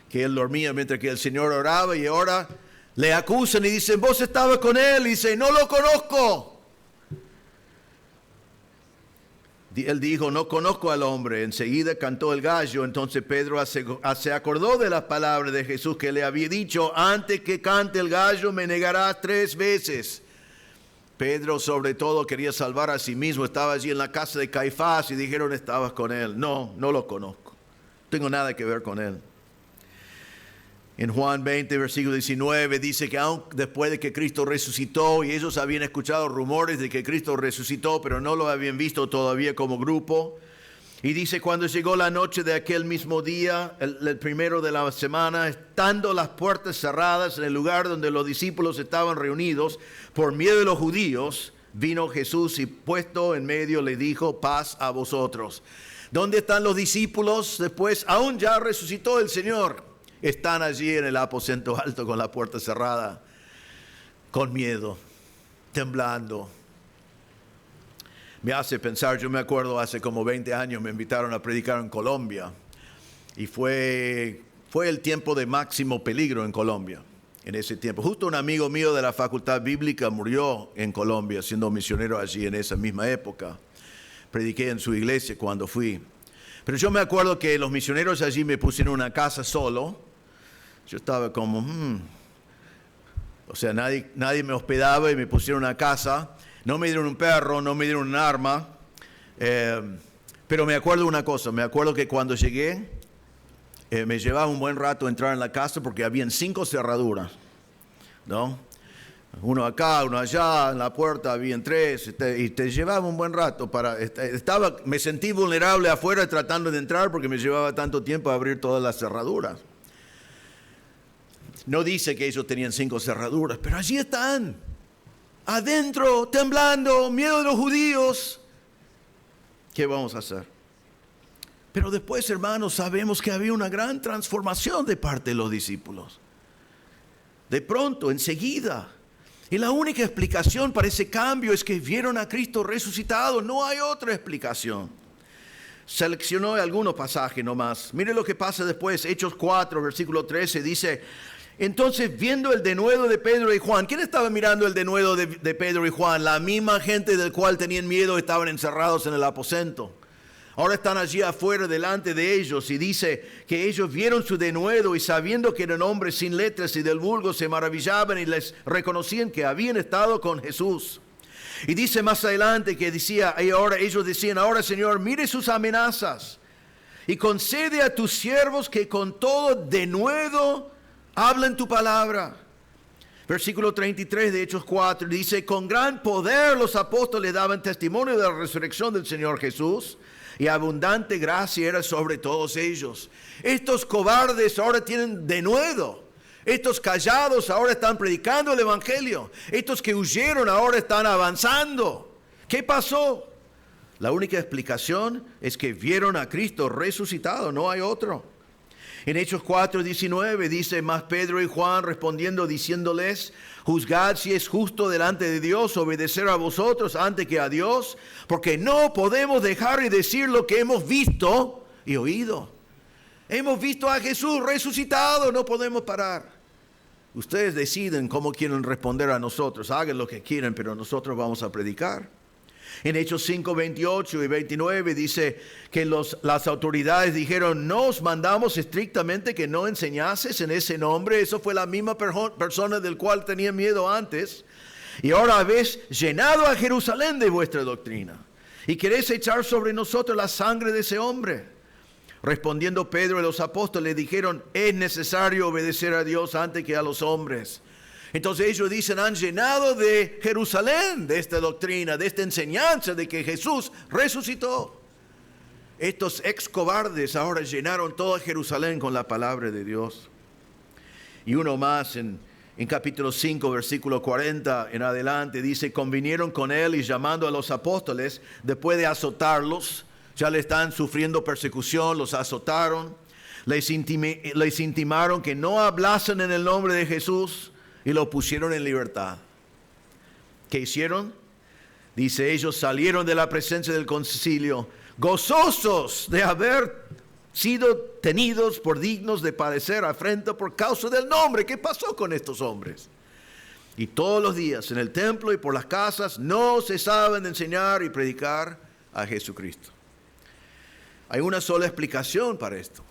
Que él dormía mientras que el Señor oraba, y ahora le acusan y dicen, vos estabas con él. Y dice, no lo conozco. Él dijo, no conozco al hombre. Enseguida cantó el gallo. Entonces Pedro se acordó de las palabras de Jesús que le había dicho, antes que cante el gallo me negarás 3 veces. Pedro sobre todo quería salvar a sí mismo. Estaba allí en la casa de Caifás y dijeron, estabas con él. No lo conozco. No tengo nada que ver con él. En Juan 20, versículo 19, dice que aun después de que Cristo resucitó, y ellos habían escuchado rumores de que Cristo resucitó, pero no lo habían visto todavía como grupo. Y dice, cuando llegó la noche de aquel mismo día, el primero de la semana, estando las puertas cerradas en el lugar donde los discípulos estaban reunidos, por miedo de los judíos, vino Jesús y puesto en medio le dijo, paz a vosotros. ¿Dónde están los discípulos? Después, aún ya resucitó el Señor. Están allí en el aposento alto con la puerta cerrada, con miedo, temblando. Me hace pensar, yo me acuerdo hace como 20 años me invitaron a predicar en Colombia y fue el tiempo de máximo peligro en Colombia. En ese tiempo, justo un amigo mío de la Facultad Bíblica murió en Colombia siendo misionero allí en esa misma época. Prediqué en su iglesia cuando fui. Pero yo me acuerdo que los misioneros allí me pusieron una casa solo. Yo estaba como, o sea, nadie me hospedaba y me pusieron una casa. No me dieron un perro, no me dieron un arma. Pero me acuerdo una cosa, me acuerdo que cuando llegué, me llevaba un buen rato entrar en la casa porque habían 5 cerraduras, ¿no? Uno acá, uno allá, en la puerta habían 3, y te llevaba un buen rato. Me sentí vulnerable afuera tratando de entrar porque me llevaba tanto tiempo a abrir todas las cerraduras. No dice que ellos tenían 5 cerraduras, pero allí están. adentro, temblando, miedo de los judíos. ¿Qué vamos a hacer? Pero después, hermanos, sabemos que había una gran transformación de parte de los discípulos. De pronto, enseguida. Y la única explicación para ese cambio es que vieron a Cristo resucitado. No hay otra explicación. Seleccionó algunos pasajes nomás. Mire lo que pasa después. Hechos 4, versículo 13, dice: entonces, viendo el denuedo de Pedro y Juan. ¿Quién estaba mirando el denuedo de Pedro y Juan? La misma gente del cual tenían miedo, estaban encerrados en el aposento. Ahora están allí afuera delante de ellos, y dice que ellos vieron su denuedo y sabiendo que eran hombres sin letras y del vulgo, se maravillaban y les reconocían que habían estado con Jesús. Y dice más adelante que decía, y ahora ellos decían: ahora, Señor, mire sus amenazas y concede a tus siervos que con todo denuedo hablen tu palabra. Versículo 33 de Hechos 4 dice: con gran poder los apóstoles daban testimonio de la resurrección del Señor Jesús, y abundante gracia era sobre todos ellos. Estos cobardes ahora tienen denuedo. Estos callados ahora están predicando el evangelio. Estos que huyeron ahora están avanzando. ¿Qué pasó? La única explicación es que vieron a Cristo resucitado, no hay otro. En Hechos 4:19 dice: más Pedro y Juan respondiendo diciéndoles: juzgad si es justo delante de Dios obedecer a vosotros antes que a Dios, porque no podemos dejar de decir lo que hemos visto y oído. Hemos visto a Jesús resucitado, no podemos parar. Ustedes deciden cómo quieren responder a nosotros, hagan lo que quieran, pero nosotros vamos a predicar. En Hechos 5, 28 y 29 dice que las autoridades dijeron: no os mandamos estrictamente que no enseñases en ese nombre. Eso fue la misma persona del cual tenían miedo antes. Y ahora habéis llenado a Jerusalén de vuestra doctrina y queréis echar sobre nosotros la sangre de ese hombre. Respondiendo Pedro y los apóstoles dijeron: es necesario obedecer a Dios antes que a los hombres. Entonces ellos dicen: han llenado de Jerusalén de esta doctrina, de esta enseñanza de que Jesús resucitó. Estos ex cobardes ahora llenaron toda Jerusalén con la palabra de Dios. Y uno más en capítulo 5, versículo 40 en adelante, dice: convinieron con él y llamando a los apóstoles, después de azotarlos, ya le están sufriendo persecución, los azotaron, les intimaron que no hablasen en el nombre de Jesús, y lo pusieron en libertad. ¿Qué hicieron? Dice: ellos salieron de la presencia del concilio, gozosos de haber sido tenidos por dignos de padecer afrenta por causa del nombre. ¿Qué pasó con estos hombres? Y todos los días en el templo y por las casas no cesaban de enseñar y predicar a Jesucristo. Hay una sola explicación para esto: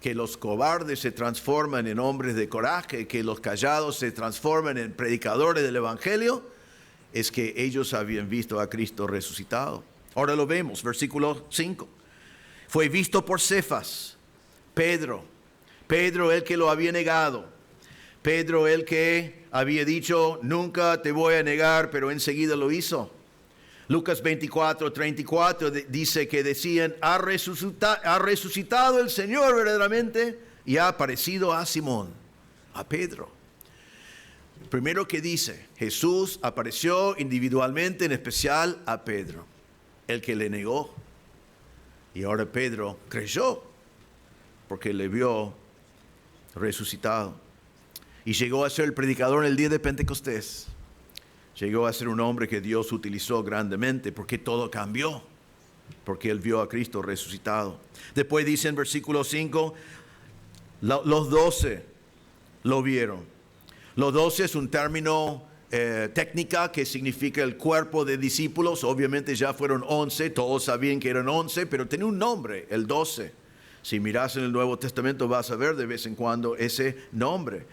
que los cobardes se transforman en hombres de coraje, que los callados se transforman en predicadores del evangelio, es que ellos habían visto a Cristo resucitado. Ahora lo vemos, versículo 5. Fue visto por Cefas, Pedro el que lo había negado, Pedro el que había dicho: nunca te voy a negar, pero enseguida lo hizo. Lucas 24:34 dice que decían: ha resucitado el Señor verdaderamente y ha aparecido a Simón, a Pedro. Primero que dice, Jesús apareció individualmente, en especial a Pedro, el que le negó. Y ahora Pedro creyó porque le vio resucitado. Y llegó a ser el predicador en el día de Pentecostés. Llegó a ser un hombre que Dios utilizó grandemente porque todo cambió, porque él vio a Cristo resucitado. Después dice en versículo 5, los 12 lo vieron. Los 12 es un término técnica que significa el cuerpo de discípulos. Obviamente ya fueron 11, todos sabían que eran 11, pero tenía un nombre, el 12. Si miras en el Nuevo Testamento vas a ver de vez en cuando ese nombre.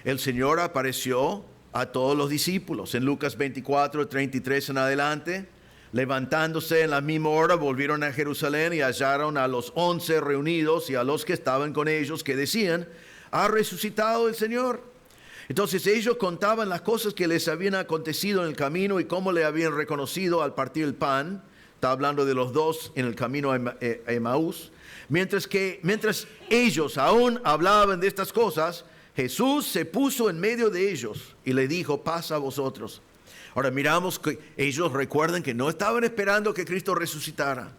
El Señor apareció a todos los discípulos. En Lucas 24:33 en adelante, levantándose en la misma hora, volvieron a Jerusalén y hallaron a los 11 reunidos y a los que estaban con ellos, que decían: ha resucitado el Señor. Entonces ellos contaban las cosas que les habían acontecido en el camino y cómo le habían reconocido al partir el pan. Está hablando de los dos en el camino a Emaús. Mientras ellos aún hablaban de estas cosas, Jesús se puso en medio de ellos y le dijo: paz a vosotros. Ahora miramos que ellos recuerdan que no estaban esperando que Cristo resucitara.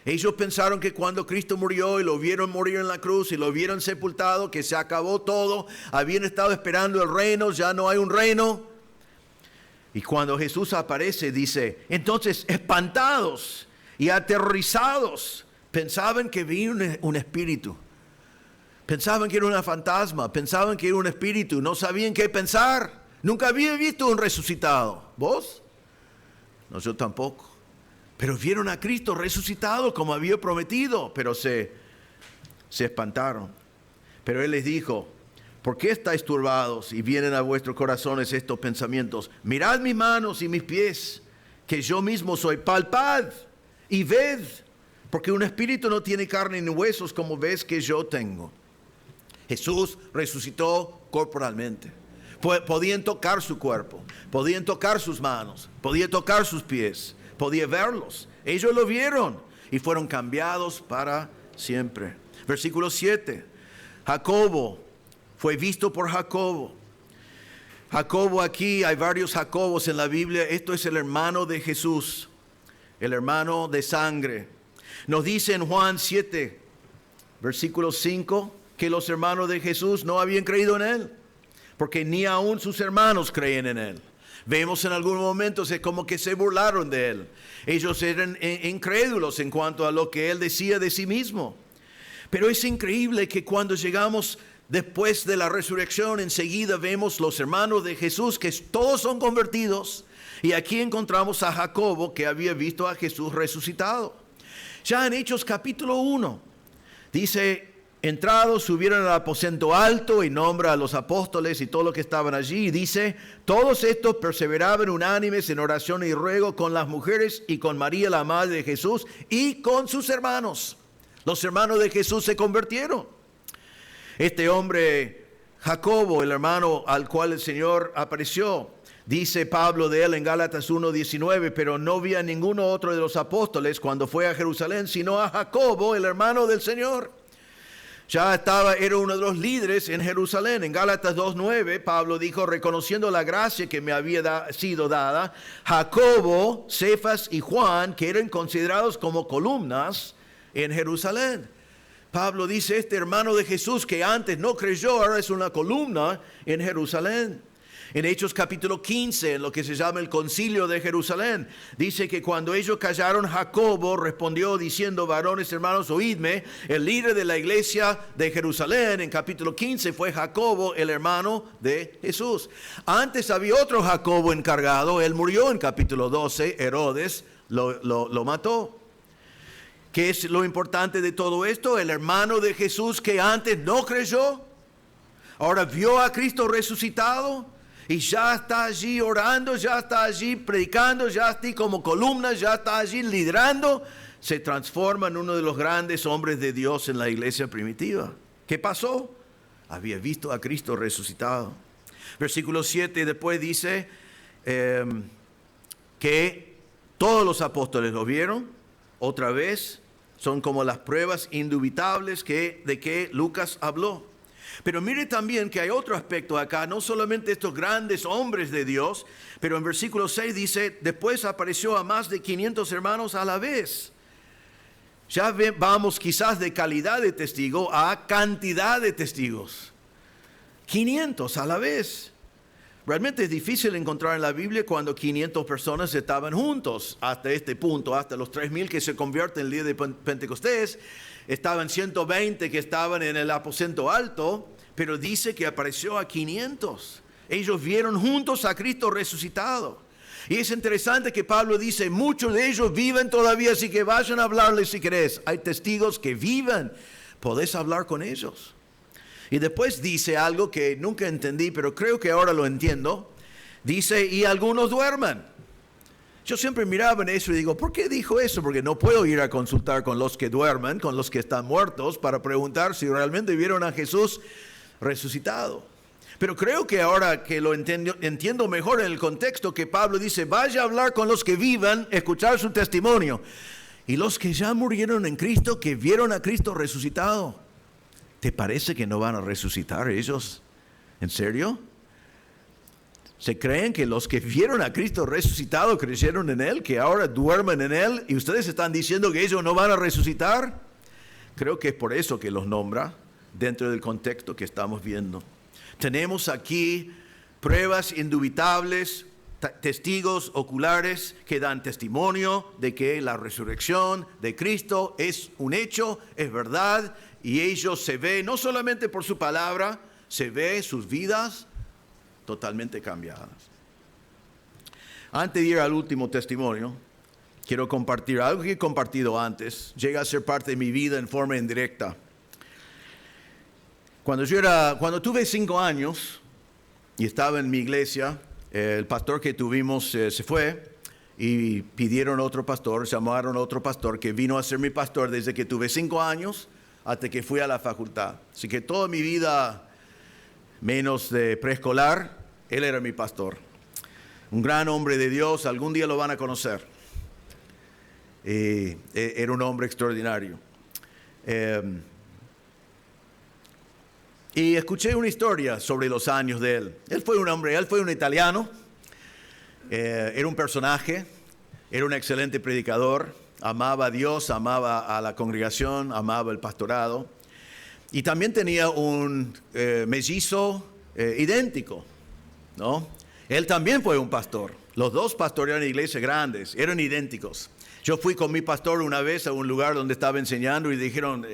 Ellos pensaron que cuando Cristo murió y lo vieron morir en la cruz y lo vieron sepultado, que se acabó todo, habían estado esperando el reino, ya no hay un reino. Y cuando Jesús aparece, dice, entonces espantados y aterrorizados, pensaban que venía un espíritu. Pensaban que era una fantasma, pensaban que era un espíritu, no sabían qué pensar. Nunca había visto un resucitado. ¿Vos? No, yo tampoco. Pero vieron a Cristo resucitado como había prometido, pero se espantaron. Pero Él les dijo, ¿por qué estáis turbados y vienen a vuestros corazones estos pensamientos? Mirad mis manos y mis pies, que yo mismo soy. Palpad y ved, porque un espíritu no tiene carne ni huesos como ves que yo tengo. Jesús resucitó corporalmente. Podían tocar su cuerpo, podían tocar sus manos, podían tocar sus pies, podían verlos. Ellos lo vieron y fueron cambiados para siempre. Versículo 7. Jacobo fue visto por Jacobo. Jacobo, aquí hay varios Jacobos en la Biblia. Esto es el hermano de Jesús, el hermano de sangre. Nos dice en Juan 7, versículo 5, que los hermanos de Jesús no habían creído en Él, porque ni aún sus hermanos creen en Él. Vemos en algunos momentos es como que se burlaron de Él. Ellos eran incrédulos en cuanto a lo que Él decía de sí mismo. Pero es increíble que cuando llegamos después de la resurrección, enseguida vemos los hermanos de Jesús, que todos son convertidos. Y aquí encontramos a Jacobo, que había visto a Jesús resucitado. Ya en Hechos capítulo 1, dice, entrados subieron al aposento alto y nombra a los apóstoles y todos los que estaban allí. Y dice, todos estos perseveraban unánimes en oración y ruego con las mujeres y con María la madre de Jesús y con sus hermanos. Los hermanos de Jesús se convirtieron. Este hombre, Jacobo, el hermano al cual el Señor apareció, dice Pablo de él en Gálatas 1:19, pero no vi a ninguno otro de los apóstoles cuando fue a Jerusalén, sino a Jacobo, el hermano del Señor. Era uno de los líderes en Jerusalén. En Gálatas 2:9, Pablo dijo, reconociendo la gracia que me había sido dada, Jacobo, Cefas y Juan, que eran considerados como columnas en Jerusalén. Pablo dice, este hermano de Jesús que antes no creyó, ahora es una columna en Jerusalén. En Hechos capítulo 15, en lo que se llama el concilio de Jerusalén, dice que cuando ellos callaron, Jacobo respondió diciendo, varones hermanos, oídme. El líder de la iglesia de Jerusalén en capítulo 15 fue Jacobo, el hermano de Jesús. Antes había otro Jacobo encargado, él murió en capítulo 12, Herodes lo mató. ¿Qué es lo importante de todo esto? El hermano de Jesús que antes no creyó, ahora vio a Cristo resucitado y ya está allí orando, ya está allí predicando, ya está como columna, ya está allí liderando, se transforma en uno de los grandes hombres de Dios en la iglesia primitiva. ¿Qué pasó? Había visto a Cristo resucitado. Versículo 7 después dice que todos los apóstoles lo vieron. Otra vez, son como las pruebas indubitables de que Lucas habló. Pero mire también que hay otro aspecto acá, no solamente estos grandes hombres de Dios, pero en versículo 6 dice, después apareció a más de 500 hermanos a la vez. Ya vamos quizás de calidad de testigo a cantidad de testigos. 500 a la vez. Realmente es difícil encontrar en la Biblia cuando 500 personas estaban juntos hasta este punto, hasta los 3,000 que se convierten el día de Pentecostés. Estaban 120 que estaban en el aposento alto, pero dice que apareció a 500. Ellos vieron juntos a Cristo resucitado. Y es interesante que Pablo dice, muchos de ellos viven todavía, así que vayan a hablarles si querés. Hay testigos que viven, podés hablar con ellos. Y después dice algo que nunca entendí, pero creo que ahora lo entiendo. Dice, y algunos duermen. Yo siempre miraba en eso y digo, ¿por qué dijo eso? Porque no puedo ir a consultar con los que duermen, con los que están muertos, para preguntar si realmente vieron a Jesús resucitado. Pero creo que ahora que lo entiendo mejor en el contexto que Pablo dice, vaya a hablar con los que vivan, escuchar su testimonio. Y los que ya murieron en Cristo, que vieron a Cristo resucitado, ¿te parece que no van a resucitar ellos? ¿En serio? ¿Se creen que los que vieron a Cristo resucitado creyeron en Él, que ahora duermen en Él, y ustedes están diciendo que ellos no van a resucitar? Creo que es por eso que los nombra dentro del contexto que estamos viendo. Tenemos aquí pruebas indubitables, testigos oculares que dan testimonio de que la resurrección de Cristo es un hecho, es verdad, y ellos se ven, no solamente por su palabra, se ve sus vidas totalmente cambiadas. Antes de ir al último testimonio, quiero compartir algo que he compartido antes, llega a ser parte de mi vida en forma indirecta. Cuando tuve 5 años y estaba en mi iglesia, el pastor que tuvimos se fue y pidieron otro pastor, llamaron a otro pastor que vino a ser mi pastor desde que tuve 5 años hasta que fui a la facultad. Así que toda mi vida, menos de preescolar, él era mi pastor. Un gran hombre de Dios, algún día lo van a conocer. Era un hombre extraordinario. Y escuché una historia sobre los años de él. Él fue un italiano, era un personaje, era un excelente predicador, amaba a Dios, amaba a la congregación, amaba el pastorado. Y también tenía un mellizo idéntico, ¿no? Él también fue un pastor. Los dos pastorearon iglesias grandes, eran idénticos. Yo fui con mi pastor una vez a un lugar donde estaba enseñando y dijeron,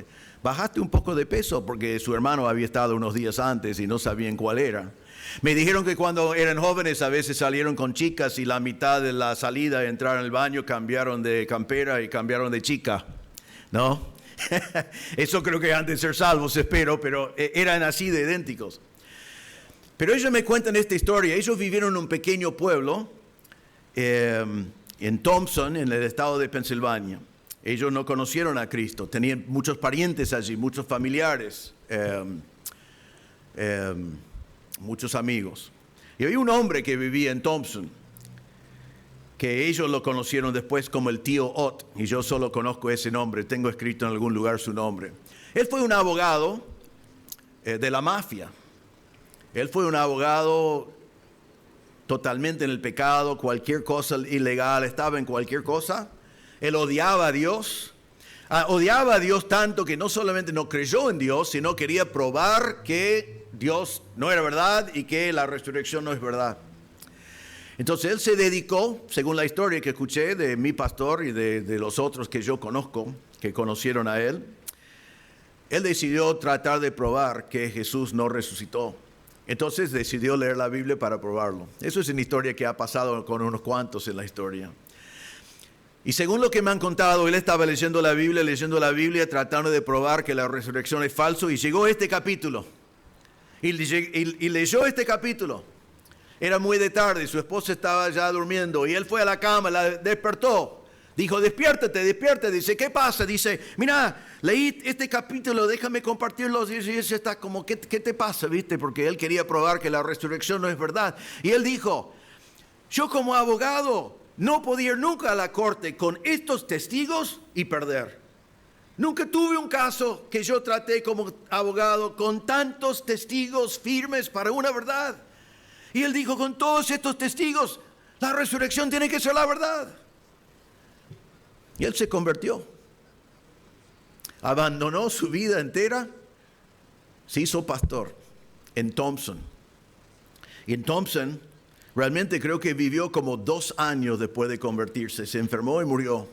bajaste un poco de peso, porque su hermano había estado unos días antes y no sabían cuál era. Me dijeron que cuando eran jóvenes a veces salieron con chicas y la mitad de la salida entraron al baño, cambiaron de campera y cambiaron de chica, ¿no? Eso creo que han de ser salvos, espero, pero eran así de idénticos. Pero ellos me cuentan esta historia. Ellos vivieron en un pequeño pueblo en Thompson, en el estado de Pensilvania. Ellos no conocieron a Cristo, tenían muchos parientes allí, muchos familiares, muchos amigos. Y había un hombre que vivía en Thompson, que ellos lo conocieron después como el tío Ott, y yo solo conozco ese nombre, tengo escrito en algún lugar su nombre. Él fue un abogado de la mafia. Él fue un abogado totalmente en el pecado, cualquier cosa ilegal, estaba en cualquier cosa. Él odiaba a Dios. Odiaba a Dios tanto que no solamente no creyó en Dios, sino quería probar que Dios no era verdad y que la resurrección no es verdad. Entonces él se dedicó, según la historia que escuché de mi pastor y de los otros que yo conozco, que conocieron a él, él decidió tratar de probar que Jesús no resucitó. Entonces decidió leer la Biblia para probarlo. Eso es una historia que ha pasado con unos cuantos en la historia. Y según lo que me han contado, él estaba leyendo la Biblia, tratando de probar que la resurrección es falso, y llegó a este capítulo. Y leyó este capítulo. Era muy de tarde, su esposa estaba ya durmiendo, y él fue a la cama, la despertó. Dijo, despiértate. Dice, ¿qué pasa? Dice, mira, leí este capítulo, déjame compartirlo. Y ella está como, ¿qué te pasa? ¿Viste? Porque él quería probar que la resurrección no es verdad. Y él dijo, yo como abogado no podía ir nunca a la corte con estos testigos y perder. Nunca tuve un caso que yo traté como abogado con tantos testigos firmes para una verdad. Y él dijo, con todos estos testigos, la resurrección tiene que ser la verdad. Y él se convirtió. Abandonó su vida entera. Se hizo pastor en Thompson. Y en Thompson, realmente creo que vivió como 2 años después de convertirse. Se enfermó y murió.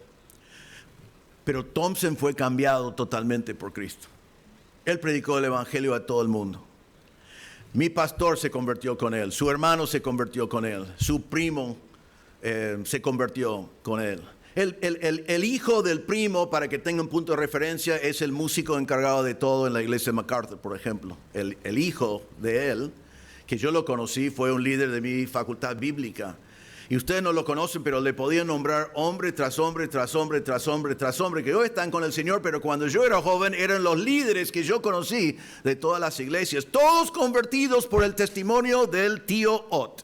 Pero Thompson fue cambiado totalmente por Cristo. Él predicó el evangelio a todo el mundo. Mi pastor se convirtió con él. Su hermano se convirtió con él. Su primo se convirtió con él. El hijo del primo, para que tengan punto de referencia, es el músico encargado de todo en la iglesia de MacArthur, por ejemplo. El hijo de él, que yo lo conocí, fue un líder de mi facultad bíblica. Y ustedes no lo conocen, pero le podían nombrar hombre tras hombre, tras hombre, tras hombre, tras hombre, que hoy están con el Señor, pero cuando yo era joven eran los líderes que yo conocí de todas las iglesias, todos convertidos por el testimonio del tío Ott.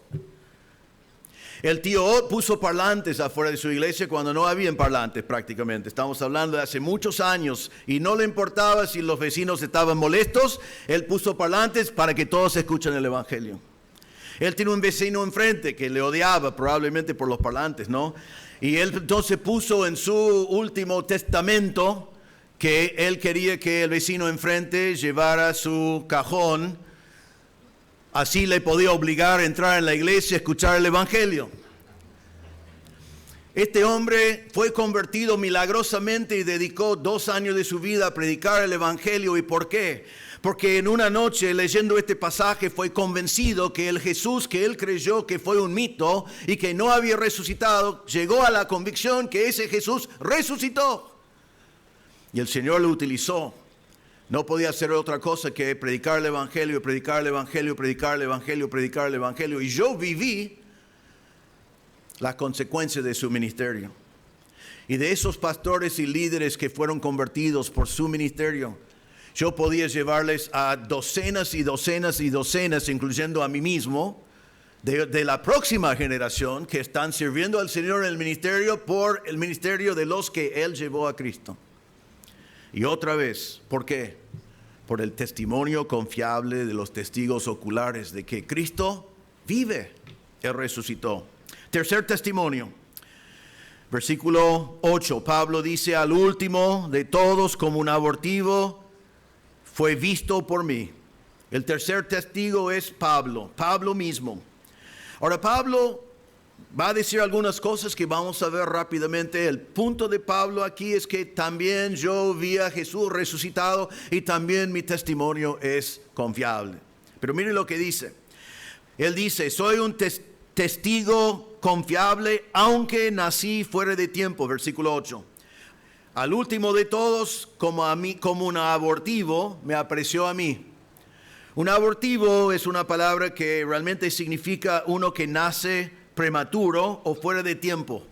El tío Ott puso parlantes afuera de su iglesia cuando no habían parlantes prácticamente. Estamos hablando de hace muchos años y no le importaba si los vecinos estaban molestos. Él puso parlantes para que todos escuchen el evangelio. Él tiene un vecino enfrente que le odiaba probablemente por los parlantes, ¿no? Y él entonces puso en su último testamento que él quería que el vecino enfrente llevara su cajón. Así le podía obligar a entrar en la iglesia a escuchar el evangelio. Este hombre fue convertido milagrosamente y dedicó 2 años de su vida a predicar el evangelio. ¿Y por qué? Porque en una noche leyendo este pasaje fue convencido que el Jesús que él creyó que fue un mito y que no había resucitado, llegó a la convicción que ese Jesús resucitó. Y el Señor lo utilizó. No podía hacer otra cosa que predicar el evangelio, predicar el evangelio, predicar el evangelio, predicar el evangelio. Y yo viví las consecuencias de su ministerio. Y de esos pastores y líderes que fueron convertidos por su ministerio, yo podía llevarles a docenas y docenas y docenas, incluyendo a mí mismo, de la próxima generación que están sirviendo al Señor en el ministerio por el ministerio de los que Él llevó a Cristo. Y otra vez, ¿por qué? Por el testimonio confiable de los testigos oculares de que Cristo vive, Él resucitó. Tercer testimonio, versículo 8, Pablo dice: al último de todos como un abortivo fue visto por mí. El tercer testigo es Pablo mismo. Ahora Pablo va a decir algunas cosas que vamos a ver rápidamente. El punto de Pablo aquí es que también yo vi a Jesús resucitado y también mi testimonio es confiable. Pero miren lo que dice. Él dice: soy un testigo confiable, aunque nací fuera de tiempo. Versículo 8. Al último de todos, como un abortivo, me apareció a mí. Un abortivo es una palabra que realmente significa uno que nace prematuro o fuera de tiempo.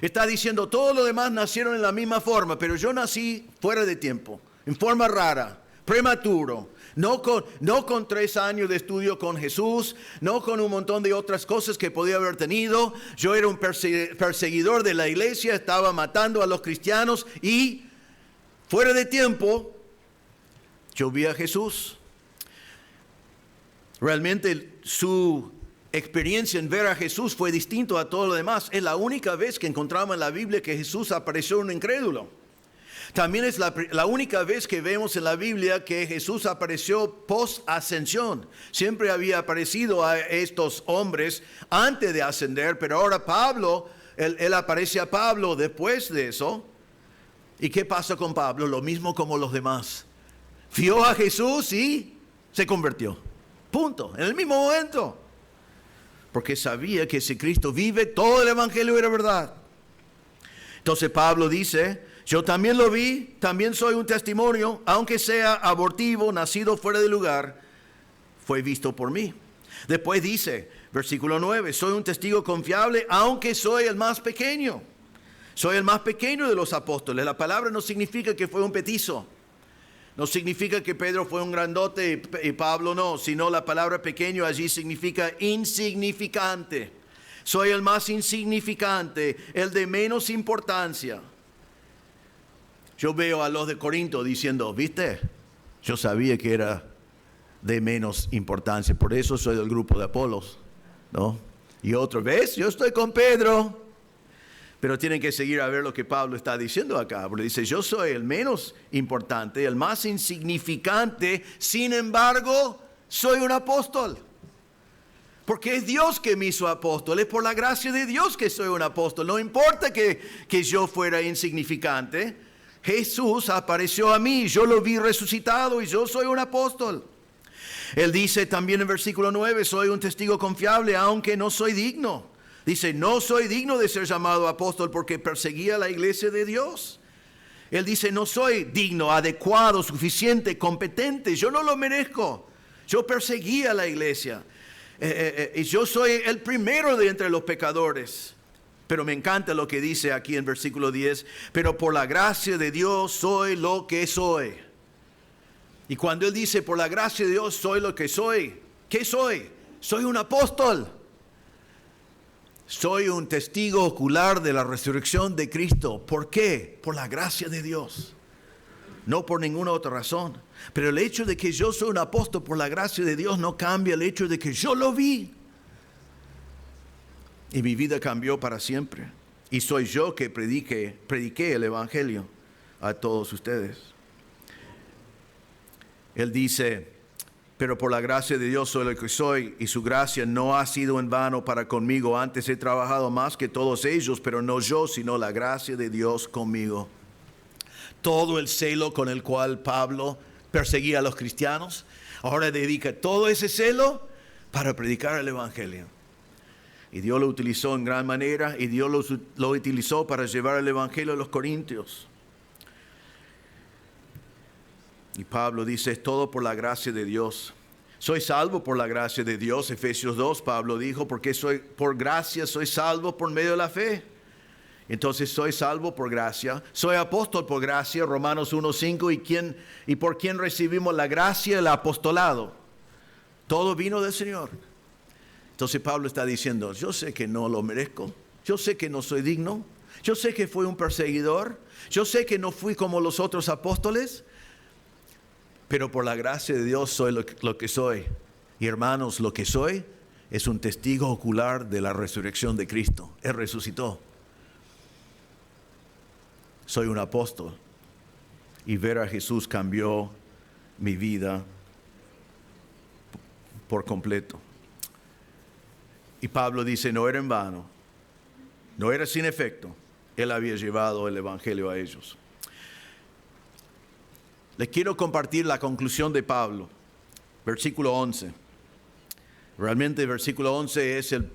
Está diciendo, todos los demás nacieron en la misma forma, pero yo nací fuera de tiempo, en forma rara, prematuro. No con 3 años de estudio con Jesús, no con un montón de otras cosas que podía haber tenido. Yo era un perseguidor de la iglesia, estaba matando a los cristianos y fuera de tiempo yo vi a Jesús. Realmente su experiencia en ver a Jesús fue distinto a todo lo demás. Es la única vez que encontramos en la Biblia que Jesús apareció a un incrédulo. También es la única vez que vemos en la Biblia que Jesús apareció post-ascensión. Siempre había aparecido a estos hombres antes de ascender, pero ahora Pablo, él aparece a Pablo después de eso. ¿Y qué pasa con Pablo? Lo mismo como los demás. Vio a Jesús y se convirtió. Punto. En el mismo momento. Porque sabía que si Cristo vive, todo el evangelio era verdad. Entonces Pablo dice: yo también lo vi, también soy un testimonio, aunque sea abortivo, nacido fuera de lugar, fue visto por mí. Después dice, versículo 9, soy un testigo confiable, aunque soy el más pequeño. Soy el más pequeño de los apóstoles. La palabra no significa que fue un petizo. No significa que Pedro fue un grandote y Pablo no, sino la palabra pequeño allí significa insignificante. Soy el más insignificante, el de menos importancia. Yo veo a los de Corinto diciendo, ¿viste? Yo sabía que era de menos importancia, por eso soy del grupo de Apolos, ¿no? Y otra vez, yo estoy con Pedro. Pero tienen que seguir a ver lo que Pablo está diciendo acá. Porque dice, yo soy el menos importante, el más insignificante, sin embargo, soy un apóstol. Porque es Dios que me hizo apóstol, es por la gracia de Dios que soy un apóstol. No importa que yo fuera insignificante, Jesús apareció a mí, yo lo vi resucitado y yo soy un apóstol. Él dice también en versículo 9, soy un testigo confiable, aunque no soy digno. Dice, no soy digno de ser llamado apóstol porque perseguía la iglesia de Dios. Él dice, no soy digno, adecuado, suficiente, competente. Yo no lo merezco. Yo perseguía la iglesia. Y yo soy el primero de entre los pecadores. Pero me encanta lo que dice aquí en versículo 10. Pero por la gracia de Dios soy lo que soy. Y cuando él dice, por la gracia de Dios soy lo que soy. ¿Qué soy? Soy un apóstol. Soy un testigo ocular de la resurrección de Cristo. ¿Por qué? Por la gracia de Dios. No por ninguna otra razón. Pero el hecho de que yo soy un apóstol por la gracia de Dios no cambia el hecho de que yo lo vi. y mi vida cambió para siempre. Y soy yo que prediqué el Evangelio a todos ustedes. Él dice, pero por la gracia de Dios soy lo que soy, y su gracia no ha sido en vano para conmigo. Antes he trabajado más que todos ellos, pero no yo, sino la gracia de Dios conmigo. Todo el celo con el cual Pablo perseguía a los cristianos, ahora dedica todo ese celo para predicar el Evangelio. Y Dios lo utilizó en gran manera, y Dios lo utilizó para llevar el Evangelio a los corintios. Y Pablo dice, es todo por la gracia de Dios. Soy salvo por la gracia de Dios. Efesios 2, Pablo dijo, porque por gracia soy salvo por medio de la fe. Entonces soy salvo por gracia. Soy apóstol por gracia, Romanos 1:5. ¿Y por quién recibimos la gracia, el apostolado? Todo vino del Señor. Entonces Pablo está diciendo, yo sé que no lo merezco. Yo sé que no soy digno. Yo sé que fui un perseguidor. Yo sé que no fui como los otros apóstoles. Pero por la gracia de Dios soy lo que soy. Y hermanos, lo que soy es un testigo ocular de la resurrección de Cristo. Él resucitó. Soy un apóstol. Y ver a Jesús cambió mi vida por completo. Y Pablo dice, no era en vano, no era sin efecto. Él había llevado el Evangelio a ellos. Les quiero compartir la conclusión de Pablo, versículo 11. Realmente el versículo 11 es el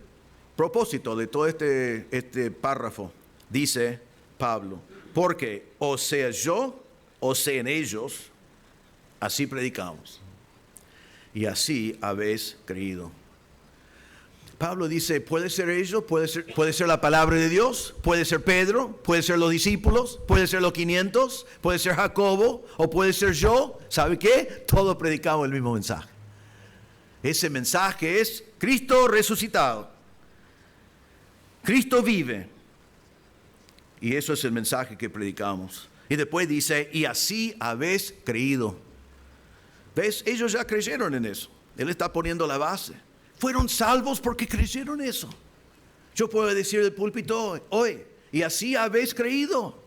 propósito de todo este párrafo. Dice Pablo, porque o sea yo o sean ellos, así predicamos. Y así habéis creído. Pablo dice, puede ser ellos, puede ser la palabra de Dios, puede ser Pedro, puede ser los discípulos, puede ser los 500, puede ser Jacobo, o puede ser yo. ¿Sabe qué? Todos predicamos el mismo mensaje. Ese mensaje es Cristo resucitado. Cristo vive. Y eso es el mensaje que predicamos. Y después dice, y así habéis creído. ¿Ves? Ellos ya creyeron en eso. Él está poniendo la base. Fueron salvos porque creyeron eso. Yo puedo decir del púlpito hoy, y así habéis creído.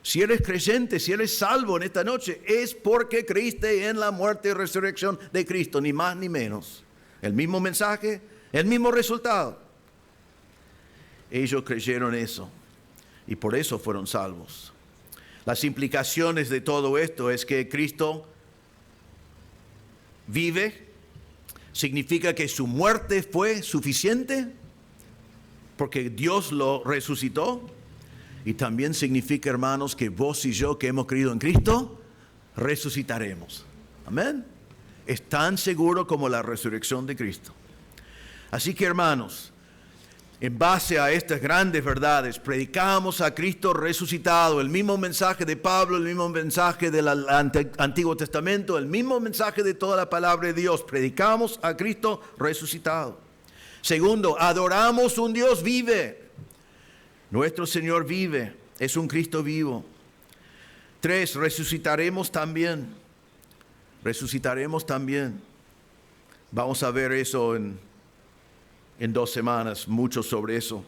Si eres creyente, si eres salvo en esta noche, es porque creíste en la muerte y resurrección de Cristo, ni más ni menos. El mismo mensaje, el mismo resultado. Ellos creyeron eso, y por eso fueron salvos. Las implicaciones de todo esto es que Cristo vive. Significa que su muerte fue suficiente porque Dios lo resucitó. Y también significa, hermanos, que vos y yo que hemos creído en Cristo, resucitaremos. Amén. Es tan seguro como la resurrección de Cristo. Así que, hermanos, en base a estas grandes verdades, predicamos a Cristo resucitado, el mismo mensaje de Pablo, el mismo mensaje del Antiguo Testamento, el mismo mensaje de toda la palabra de Dios. Predicamos a Cristo resucitado. Segundo, adoramos un Dios vive. Nuestro Señor vive, es un Cristo vivo. 3, resucitaremos también. Resucitaremos también. Vamos a ver eso en 2 semanas, mucho sobre eso.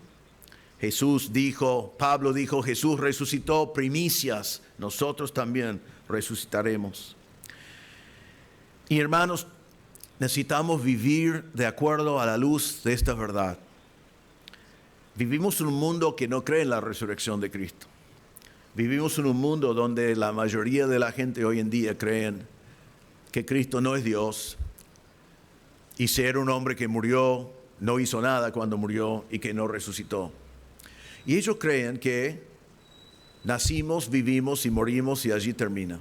Pablo dijo, Jesús resucitó, primicias, nosotros también resucitaremos. Y hermanos, necesitamos vivir de acuerdo a la luz de esta verdad. Vivimos en un mundo que no cree en la resurrección de Cristo. Vivimos en un mundo donde la mayoría de la gente hoy en día creen que Cristo no es Dios y ser un hombre que murió, no hizo nada cuando murió y que no resucitó. Y ellos creen que nacimos, vivimos y morimos y allí termina.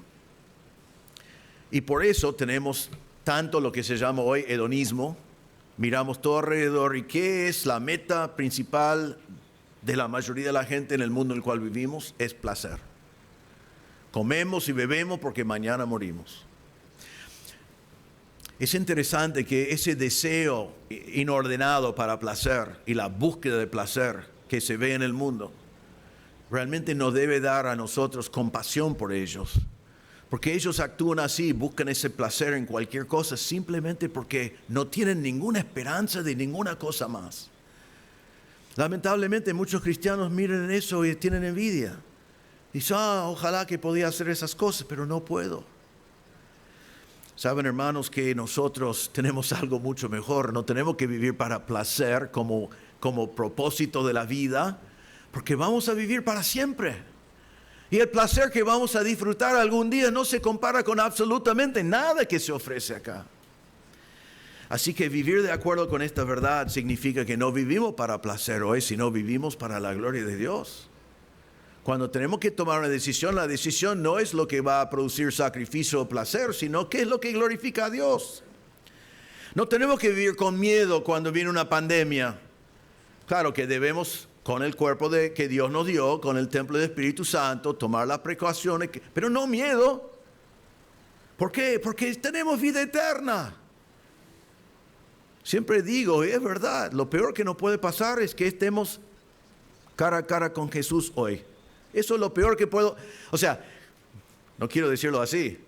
Y por eso tenemos tanto lo que se llama hoy hedonismo. Miramos todo alrededor y ¿qué es la meta principal de la mayoría de la gente en el mundo en el cual vivimos? Es placer. Comemos y bebemos porque mañana morimos. Es interesante que ese deseo inordenado para placer y la búsqueda de placer que se ve en el mundo realmente nos debe dar a nosotros compasión por ellos. Porque ellos actúan así, buscan ese placer en cualquier cosa simplemente porque no tienen ninguna esperanza de ninguna cosa más. Lamentablemente muchos cristianos miran eso y tienen envidia. Dicen, ojalá que podía hacer esas cosas, pero no puedo. Saben, hermanos, que nosotros tenemos algo mucho mejor. No tenemos que vivir para placer como propósito de la vida, porque vamos a vivir para siempre. Y el placer que vamos a disfrutar algún día no se compara con absolutamente nada que se ofrece acá. Así que vivir de acuerdo con esta verdad significa que no vivimos para placer hoy, sino vivimos para la gloria de Dios. Cuando tenemos que tomar una decisión, la decisión no es lo que va a producir sacrificio o placer, sino qué es lo que glorifica a Dios. No tenemos que vivir con miedo cuando viene una pandemia. Claro que debemos, con el cuerpo que Dios nos dio, con el templo del Espíritu Santo, tomar las precauciones, pero no miedo. ¿Por qué? Porque tenemos vida eterna. Siempre digo, y es verdad, lo peor que nos puede pasar es que estemos cara a cara con Jesús hoy. Eso es lo peor que puedo. O sea, no quiero decirlo así.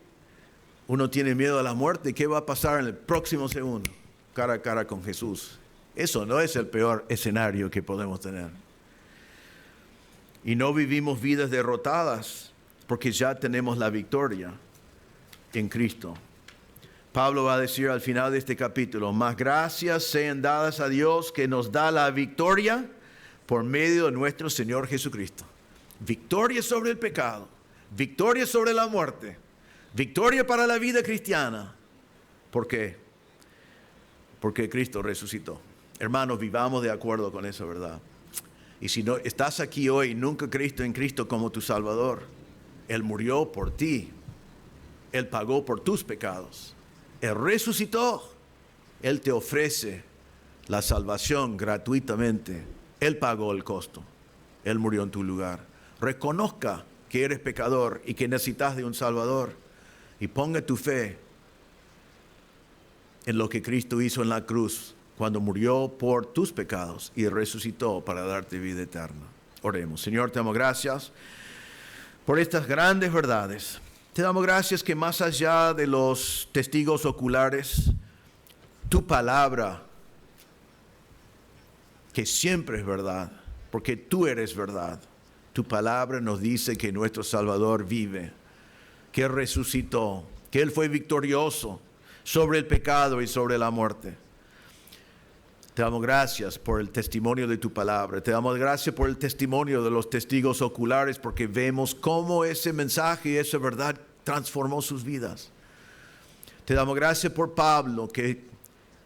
Uno tiene miedo a la muerte. ¿Qué va a pasar en el próximo segundo? Cara a cara con Jesús. Eso no es el peor escenario que podemos tener. Y no vivimos vidas derrotadas porque ya tenemos la victoria en Cristo. Pablo va a decir al final de este capítulo, más gracias sean dadas a Dios que nos da la victoria por medio de nuestro Señor Jesucristo. Victoria sobre el pecado, victoria sobre la muerte, victoria para la vida cristiana. ¿Por qué? Porque Cristo resucitó. Hermanos, vivamos de acuerdo con esa verdad. Y si no estás aquí hoy y nunca creíste en Cristo como tu Salvador, Él murió por ti. Él pagó por tus pecados. Él resucitó. Él te ofrece la salvación gratuitamente. Él pagó el costo. Él murió en tu lugar. Reconozca que eres pecador y que necesitas de un Salvador. Y ponga tu fe en lo que Cristo hizo en la cruz cuando murió por tus pecados y resucitó para darte vida eterna. Oremos. Señor, te damos gracias por estas grandes verdades. Te damos gracias que más allá de los testigos oculares, tu palabra, que siempre es verdad, porque tú eres verdad, tu palabra nos dice que nuestro Salvador vive, que resucitó, que Él fue victorioso sobre el pecado y sobre la muerte. Te damos gracias por el testimonio de tu palabra. Te damos gracias por el testimonio de los testigos oculares, porque vemos cómo ese mensaje y esa verdad transformó sus vidas. Te damos gracias por Pablo, que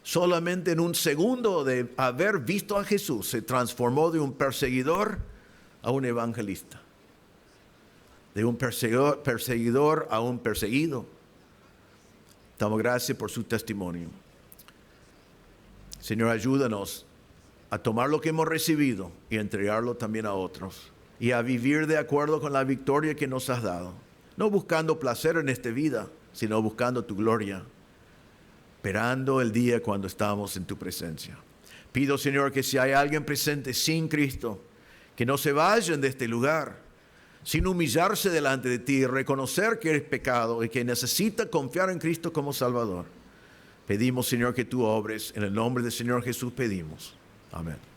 solamente en un segundo de haber visto a Jesús se transformó de un perseguidor a un evangelista, de un perseguidor a un perseguido. Te damos gracias por su testimonio. Señor, ayúdanos a tomar lo que hemos recibido y entregarlo también a otros, y a vivir de acuerdo con la victoria que nos has dado, no buscando placer en esta vida, sino buscando tu gloria, esperando el día cuando estamos en tu presencia. Pido, Señor, que si hay alguien presente sin Cristo, que no se vayan de este lugar sin humillarse delante de ti y reconocer que eres pecado y que necesita confiar en Cristo como Salvador. Pedimos, Señor, que tú obres. En el nombre del Señor Jesús pedimos. Amén.